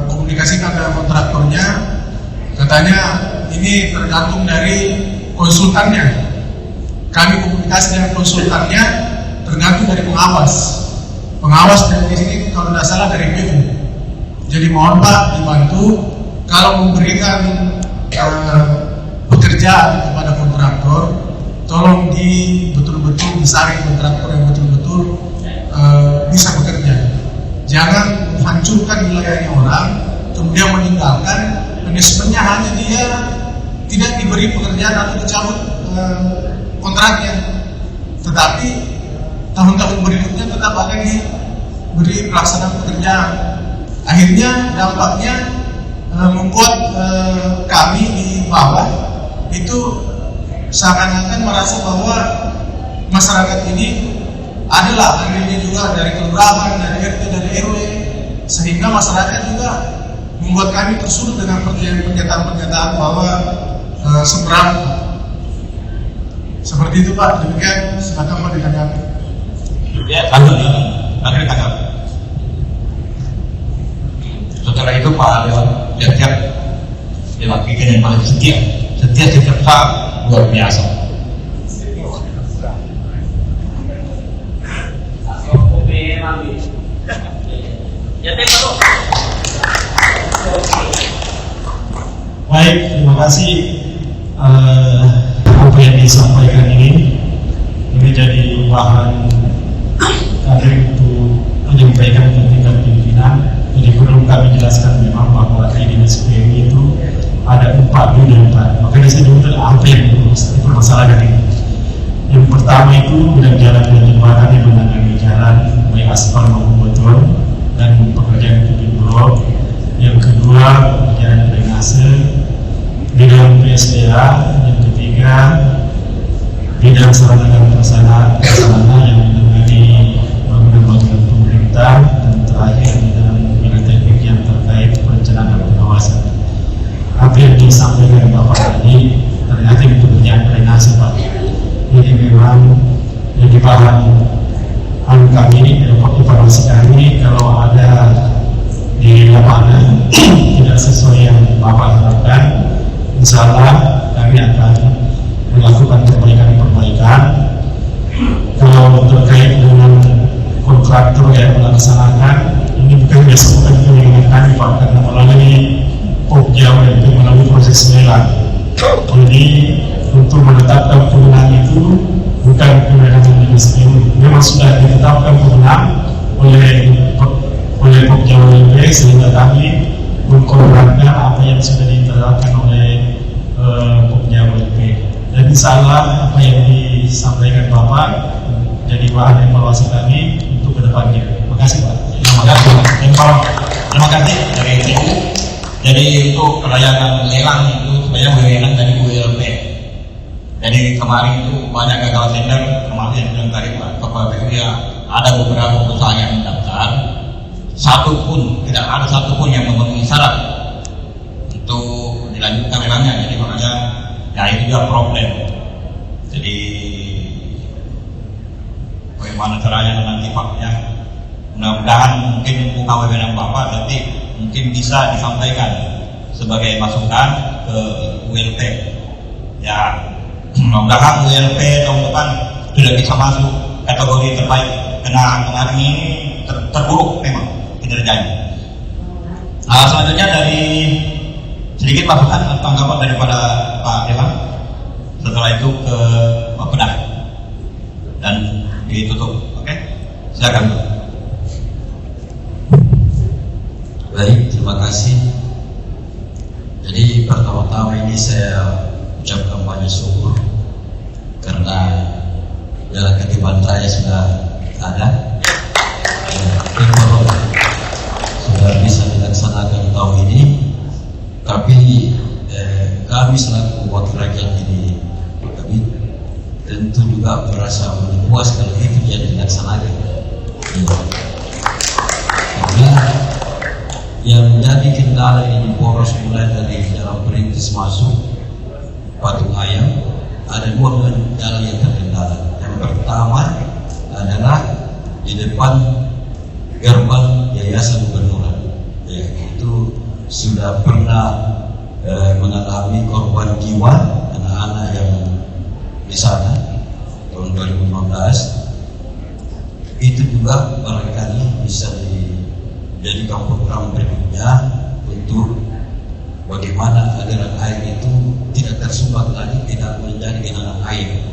O: komunikasikan dengan kontraktornya, katanya ini tergantung dari konsultannya. Kami komunikasi dengan konsultannya tergantung dari pengawas. Pengawas dari sini kalau tidak salah dari PU. Jadi mohon Pak dibantu kalau memberikan pekerjaan kepada kontraktor, tolong betul-betul disaring kontraktor yang betul-betul bisa bekerja. Jangan menghancurkan wilayahnya orang, kemudian meninggalkan manajemennya hanya dia tidak diberi pekerjaan atau dicabut kontraknya, tetapi tahun-tahun berikutnya tetap ada diberi pelaksanaan pekerjaan. Akhirnya dampaknya membuat kami di bawah itu seakan-akan merasa bahwa masyarakat ini adalah andilnya juga dari kelurahan, dari RT, dari RW, sehingga masyarakat juga membuat kami tersulut dengan pernyataan-pernyataan bahwa sembrang. Seperti itu Pak, demikian silakan Pak ditanggapi.
C: Ya, lanjut ditanggapi. Setelah itu Pak Dewan siap-siap diwakilkan yang paling setiap saat luar biasa.
N: Baik, terima kasih apa yang disampaikan ini jadi bahan untuk menyampaikan ke tingkat pimpinan. Jadi perlu kami jelaskan memang bahwa di dinas PU itu ada 4 bidang Pak. Makanya saya juga apa yang dipermasalahkan ini. Yang pertama itu bidang jalan dan jembatan yang menangani jalan baik aspal maupun beton dan pekerjaan tubing blok. Yang kedua pekerjaan drainase, bidang PSDA. Yang ketiga bidang sarana dan prasarana yang menangani bangunan-bangunan pemerintah, dan terakhir bidang teknik yang terkait perencanaan dan pengawasan. Apa yang disampaikan Bapak tadi ternyata itu pekerjaan drainase Pak. Jadi memang jadi bahan kami, evaluasi kami kalau ada di lapangan tidak sesuai yang Bapak harapkan, insya Allah kami akan melakukan perbaikan. Kalau terkait dengan kontraktor yang melaksanakan, ini bukan biasa bukan kewenangan kami Pak, karena melalui POPJAW itu melalui proses lelang. Jadi untuk menetapkan kewenangan itu bukan kewenangan SPU. Memang sudah ditetapkan pemenang oleh Pokja WLP, sehingga kami mengkorbankan apa yang sudah ditetapkan oleh Pokja WLP. Dan insya Allah apa yang disampaikan Bapak jadi bahan evaluasi kami untuk kedepannya. Terima kasih Pak.
C: Terima kasih dari PU. Jadi untuk kelayakan lelang itu sebenarnya wewenang dari WLP. Jadi kemarin itu banyak gagal tender, termasuk yang bilang tadi Pak Kepala PU ya, ada beberapa perusahaan yang mendaftar, tidak ada satupun yang memenuhi syarat untuk dilanjutkan lelangnya. Jadi makanya ya itu juga problem. Jadi bagaimana caranya nanti Pak ya, mudah-mudahan mungkin buka wewenang Bapak, tapi mungkin bisa disampaikan sebagai masukan ke WLP ya. Mudah-mudahan WLP tahun depan sudah bisa masuk kategori terbaik, karena kemarin ini terburuk memang kinerjanya. Selanjutnya dari sedikit masukan tanggapan daripada Pak Dewan, setelah itu ke Pak Pedah dan ditutup. Oke, silakan.
P: Baik, terima kasih. Jadi pertama-tama ini saya ucapkan banyak syukur karena jalan kaki raya sudah ada, sudah bisa dilaksanakan tahun ini. Tapi kami selaku wakil rakyat ini, kami tentu juga merasa puas kalau itu jadi dilaksanakan. Karena yang menjadi kendala ini poros mulai dari jalan perintis masuk Patung Ayam, ada dua jalan yang terkendala. Yang pertama adalah di depan gerbang Yayasan Gubernur, ya, itu sudah pernah mengalami korban jiwa anak-anak yang di sana tahun 2015. Itu juga barangkali bisa dijadikan program berikutnya untuk bagaimana aliran air itu tidak tersumbat lagi, tidak menjadi genangan air.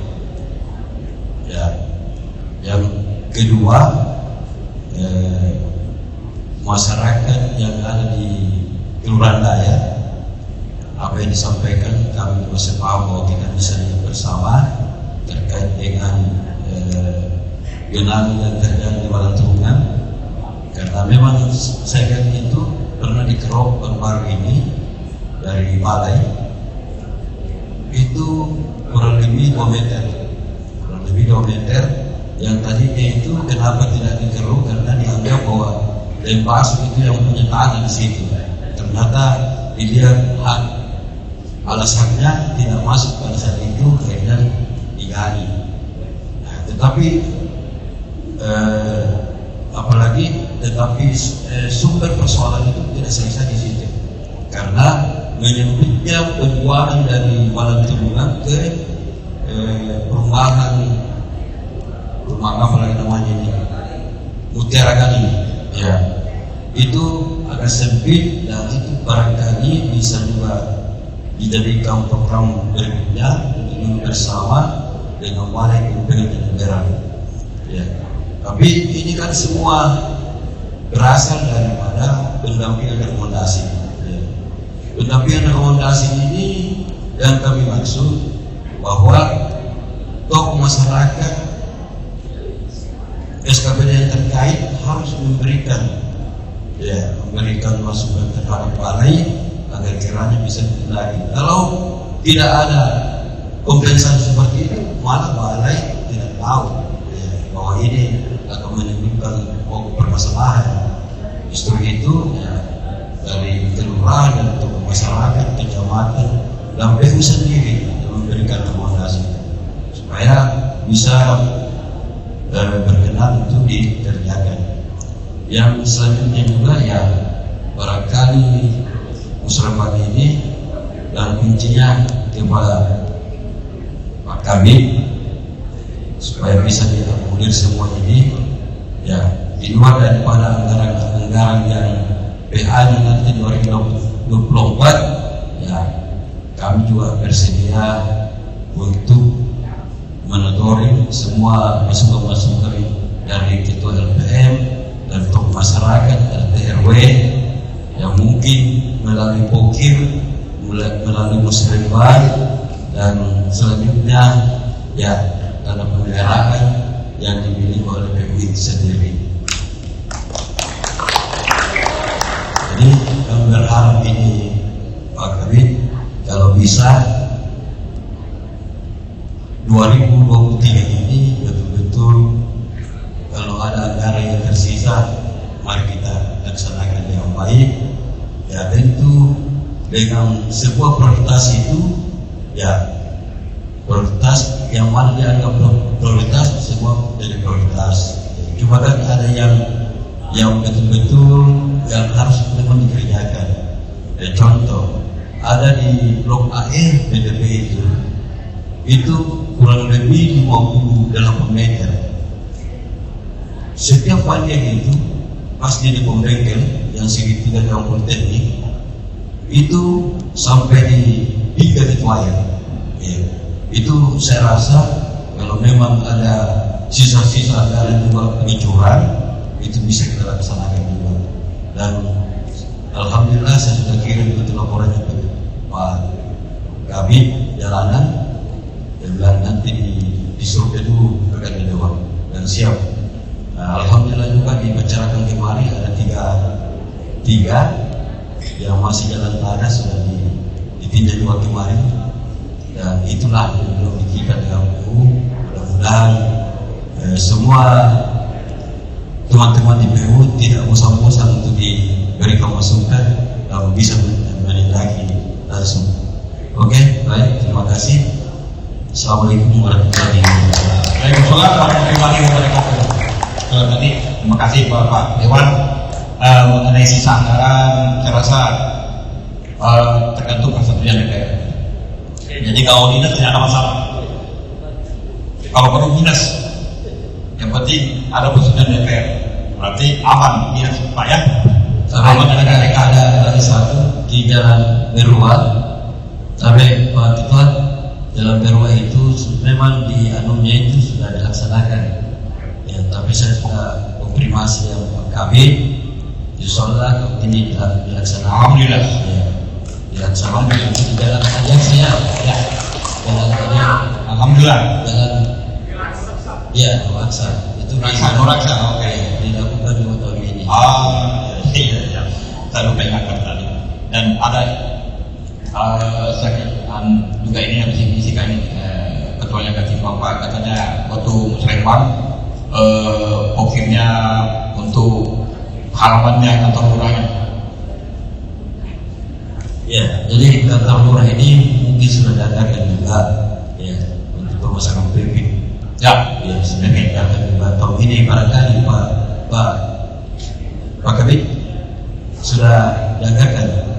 P: Ya, yang kedua, masyarakat yang ada di Kelurahan Daya, apa yang disampaikan kami juga sepaham bahwa kita bisa bersama terkait dengan genangan yang terjadi di Balantungan, karena memang saya lihat itu pernah dikerok baru-baru ini dari balai itu kurang lebih 2 meter, yang tadinya itu kenapa tidak dikeruk karena dianggap bahwa Lempasu itu yang punya tanah di situ. Ternyata dilihat alasannya tidak masuk pada saat itu, akhirnya digali. Nah, tetapi sumber persoalan itu tidak selesai di situ, karena menyempitnya pembuangan dari Balantungan ke perumahan apa lagi namanya ini, Mutiara Gali, ya, itu agak sempit dan itu barangkali bisa juga dijadikan program berikutnya untuk bersama dengan Balai Pengembangan Negara, ya. Tapi ini kan semua berasal daripada pendampingan rekomendasi. Pendampingan rekomendasi ini yang kami maksud bahwa tokoh masyarakat, SKPD yang terkait harus memberikan masukan terhadap balai agar kiranya bisa ditindaki. Kalau tidak ada kompensasi seperti itu, malah balai tidak tahu bahwa ini akan menimbulkan permasalahan. Justru itu dari kelurahan dan tokoh masyarakat, kecamatan dan PU sendiri memberikan rekomendasi supaya bisa berkenan untuk dikerjakan. Yang selanjutnya juga ya barangkali musyawarah ini dan kuncinya kepada Pak Kabit supaya bisa diakomodir semua ini, ya, di luar daripada anggaran yang PA nanti 2024, ya, kami juga bersedia untuk monitoring semua masukan-masukan dari ketua LPM, dari tokoh masyarakat, RT RW yang mungkin melalui pokir, melalui musyawarah, dan selanjutnya ya dana pemeliharaan yang dimiliki oleh PU itu sendiri. Jadi kami berharap ini Pak Kabit, kalau bisa 2023 ini betul-betul kalau ada anggaran yang tersisa, mari kita laksanakan dengan baik. Ya tentu dengan sebuah prioritas itu, ya prioritas yang mana dianggap prioritas, semua jadi prioritas. Cuma kan ada yang betul-betul yang harus memang dikerjakan. Contoh, ada di blok AE PDP itu kurang lebih 58 meter. Setiap panjang itu pasti di pembengkel yang segitiga yang politeknik itu sampai di 3 titik wayar. Ya. Itu saya rasa kalau memang ada sisa-sisa dari dua pengecuran itu bisa kita laksanakan juga. Dan alhamdulillah saya sudah kirim itu laporannya ke Pak Kabit jalanan, dan bilang nanti disuruh dulu rekan dewan dan siap. Nah, alhamdulillah juga dibicarakan kemarin ada tiga yang masih jalan tanah sudah ditinjau juga kemarin, dan itulah yang belum dikikat dengan PU. Mudah-mudahan semua teman-teman di PU tidak bosan-bosan untuk diberikan masukan dan bisa menindaki langsung. Oke, baik, terima kasih. Assalamualaikum warahmatullahi wabarakatuh.
C: Waalaikumsalam warahmatullahi wabarakatuh. Tadi terima kasih Pak Dewan. Mengenai sisa anggaran, saya rasa tergantung persetujuan DPR. Jadi kalau dinas tidak ada masalah. Kalau perlu dinas, yang penting ada persetujuan DPR. Berarti aman dinas Pak ya.
P: Aman ada satu di Jalan Berua. Tapi Pak Ketua, Jalan Berua itu memang di anunya itu sudah dilaksanakan. Ya, tapi saya sudah konfirmasi yang Pak Kabit, insyaallah ini dilaksanakan.
C: Alhamdulillah.
P: Ya, dilaksanakan di jalan saja saya. Ya, jalan tadi.
C: Alhamdulillah.
P: Jalan. Ya, Raksa. Itu
C: Raksa. Oke.
P: Dilakukan juga tahun ini.
C: Iya. Saya lupa ingatkan tadi. Dan ada juga ini yang diisikan ketuanya kasih Bapak, katanya waktu musyawarah pokoknya untuk halamannya kantor lurahnya.
P: Ya, jadi kantor lurah ini mungkin sudah diadakan juga ya untuk pemasangan PP.
C: Ya,
P: sudah diadakan juga tahun ini barangkali Pak Kabit sudah diadakan.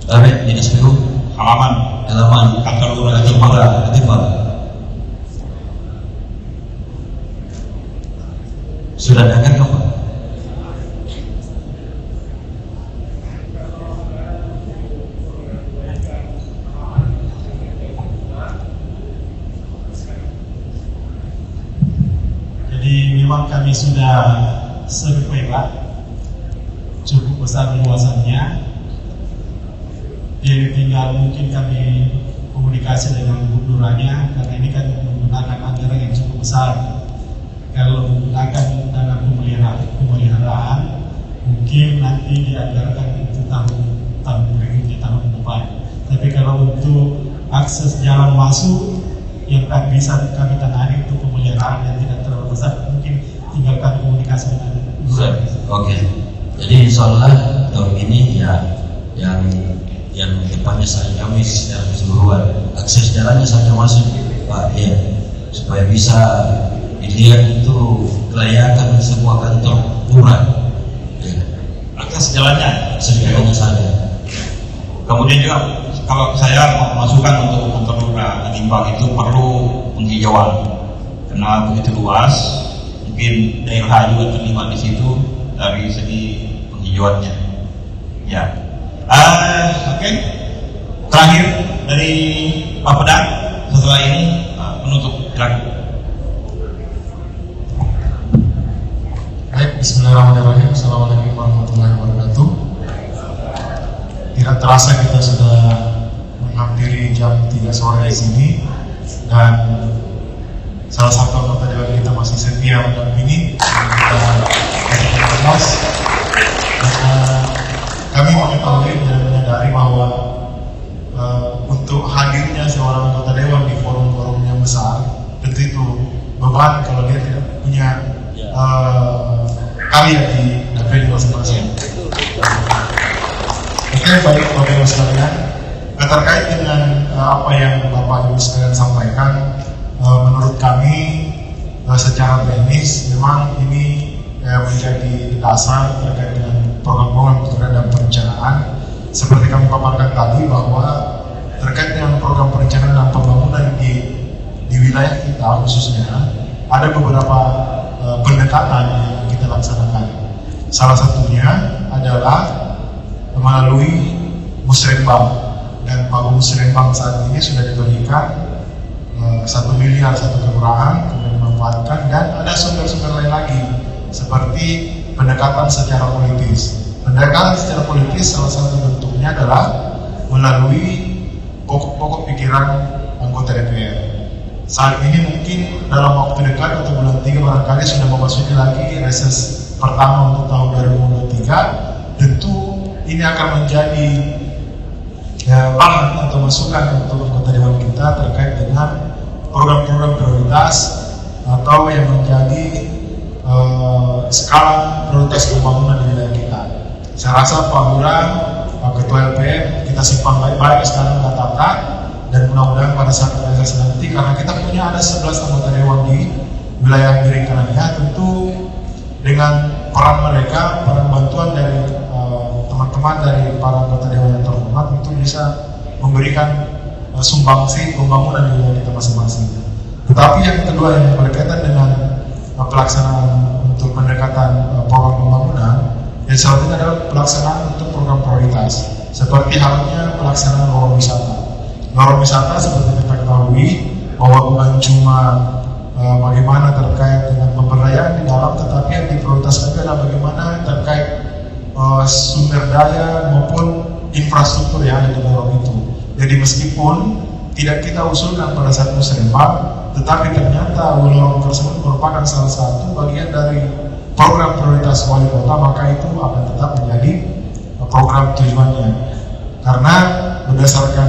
P: Tapi dinas PU
C: halaman
P: kantor lurah Ketimbang sudah diadakan Pak?
N: Jadi memang kami sudah survei Pak, cukup besar luasannya. Jadi tinggal mungkin kami komunikasi dengan gubernurnya, karena ini kan menggunakan anggaran yang cukup besar. Kalau menggunakan dana pemeliharaan mungkin nanti dianggarkan untuk tahun berikutnya, tahun depan. Tapi kalau untuk akses jalan masuk yang tak bisa kami tangani untuk pemeliharaan yang tidak terlalu besar, mungkin tinggal kami komunikasi dengan gubernur.
P: Oke. Jadi insyaallah tahun ini ya yang depannya saya kami secara keseluruhan akses jalannya saja masuk Pak ya, supaya bisa dilihat itu kelayakan sebuah kantor lurah ya.
C: Akses jalannya
P: saja.
C: Kemudian juga kalau saya masukkan untuk kantor lurah Ketimbang itu perlu penghijauan karena begitu luas, mungkin daerah juga terlibat di situ dari segi penghijauannya ya. Oke. Terakhir dari Pak Pedang setelah ini penutup, silakan.
N: Baik, bismillahirrahmanirrahim. Assalamualaikum warahmatullahi wabarakatuh. Tidak terasa kita sudah menghampiri jam 3 sore di sini, dan salah satu anggota dewan kita masih setia mendampingi kita kami mengetahui dan menyadari bahwa untuk hadirnya seorang anggota dewan di forum-forum yang besar tentu itu beban kalau dia tidak punya karya di dapil masing-masing. Oke, baik Bapak Ibu sekalian, terkait dengan apa yang Bapak Ibu sekalian sampaikan, menurut kami secara teknis memang ini menjadi dasar terkait dengan program-program dan perencanaan. Seperti kami paparkan tadi bahwa terkait dengan program perencanaan dan pembangunan di wilayah kita khususnya ada beberapa pendekatan yang kita laksanakan. Salah satunya adalah melalui musrenbang, dan Pagu Musrenbang saat ini sudah diberikan 1 miliar satu kelurahan kemudian dimanfaatkan, dan ada sumber-sumber lain lagi seperti pendekatan secara politis. Pendekatan secara politis salah satu bentuknya adalah melalui pokok-pokok pikiran anggota DPR. Saat ini mungkin dalam waktu dekat atau bulan 3 barangkali sudah memasuki lagi reses pertama untuk tahun 2023. Tentu ini akan menjadi bahan atau masukan untuk anggota dewan kita terkait dengan program-program prioritas atau yang menjadi skala prioritas pembangunan di wilayah kita. Saya rasa Pak Lurah, Pak Ketua LPM, kita simpan baik-baik sekarang data, dan mudah-mudahan pada saat reses nanti, karena kita punya ada 11 anggota dewan di wilayah Miring Karania, tentu dengan peran mereka, peran bantuan dari teman-teman dari para anggota dewan yang terhormat tentu bisa memberikan sumbangsi pembangunan di wilayah kita masing-masing. Tetapi yang kedua yang berkaitan dengan pelaksanaan untuk pendekatan program pembangunan, yang salah satunya adalah pelaksanaan untuk program prioritas, seperti halnya pelaksanaan lorong wisata. Lorong wisata seperti kita ketahui bahwa bukan cuma bagaimana terkait dengan pemberdayaan di dalam, tetapi yang diprioritaskan adalah bagaimana terkait sumber daya maupun infrastruktur yang ada di lorong itu. Jadi meskipun tidak kita usulkan pada saat musrenbang, tetapi ternyata lorong tersebut merupakan salah satu bagian dari program prioritas wali kota, maka itu akan tetap menjadi program tujuannya. Karena berdasarkan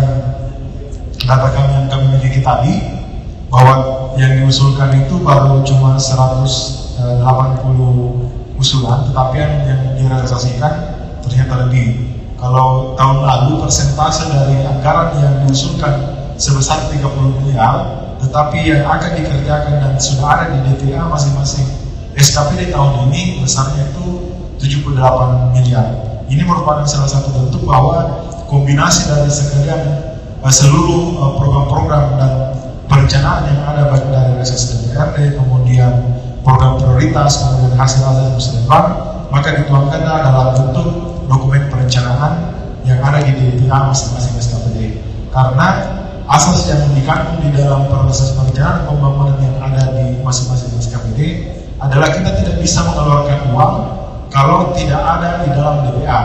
N: data kami yang kami miliki tadi, bahwa yang diusulkan itu baru cuma 180 usulan, tetapi yang direalisasikan ternyata lebih. Kalau tahun lalu persentase dari anggaran yang diusulkan sebesar 30 miliar, tetapi yang akan dikerjakan dan sudah ada di DTA masing-masing SKPD tahun ini besarnya itu 78 miliar. Ini merupakan salah satu bentuk bahwa kombinasi dari sekalian seluruh program-program dan perencanaan yang ada baik dari reses DPRD, kemudian program prioritas, kemudian hasil-hasil musrenbang, maka dituangkan dalam bentuk dokumen perencanaan yang ada di DPA masing-masing SKPD. Karena asas yang dikandung di dalam proses perencanaan pembangunan yang ada di masing-masing SKPD adalah kita tidak bisa mengeluarkan uang kalau tidak ada di dalam DPA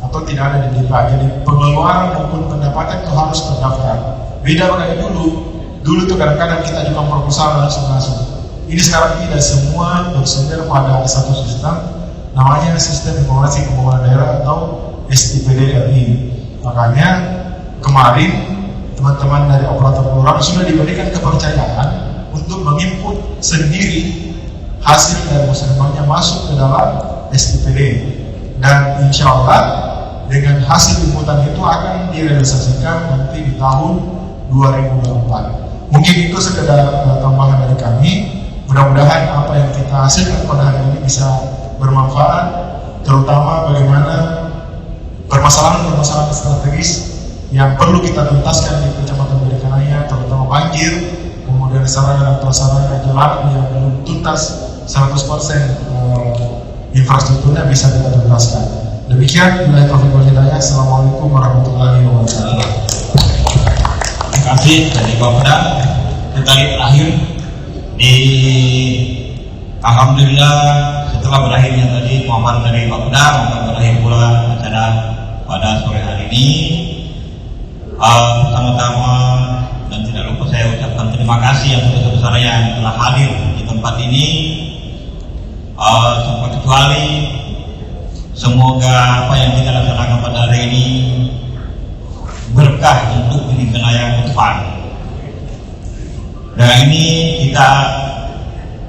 N: atau tidak ada di DPA. Jadi pengeluaran maupun pendapatan itu harus terdaftar. Beda kayak dulu tuh kadang-kadang kita juga proposal langsung masuk. Ini sekarang tidak, semua bersumber pada satu sistem, namanya Sistem Informasi Pembangunan Daerah atau SIPDRI. Makanya kemarin teman-teman dari operator kelurahan sudah diberikan kepercayaan untuk menginput sendiri hasil dari musrenbangnya masuk ke dalam SIPD, dan insya Allah dengan hasil inputan itu akan direalisasikan nanti di tahun 2024. Mungkin itu sekedar tambahan dari kami. Mudah-mudahan apa yang kita hasilkan pada hari ini bisa bermanfaat, terutama bagaimana permasalahan-permasalahan strategis yang perlu kita tuntaskan di Kecamatan Miring Karania, terutama banjir, kemudian sarana dan prasarana jalan yang belum tuntas 100% infrastrukturnya bisa kita tuntaskan. Demikian, billahi taufiq wal hidayah. Assalamualaikum warahmatullahi wabarakatuh.
C: kasih dari Bapeda. Kali terakhir di alhamdulillah setelah berakhirnya tadi pemaparan dari Bapeda, maka berakhir pula acara pada sore hari ini. Pertama-tama dan tidak lupa saya ucapkan terima kasih yang sebesar-besarnya yang telah hadir di tempat ini. Tanpa kecuali semoga apa yang kita laksanakan pada hari ini berkah untuk diri Kenaya ke depan. Dan ini kita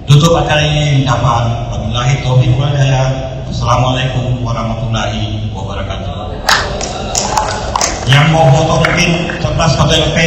C: tutup acara ini ucapan wabillahi taufiq wal hidayah. Assalamualaikum warahmatullahi wabarakatuh. Yang mau foto mungkin 11 foto LP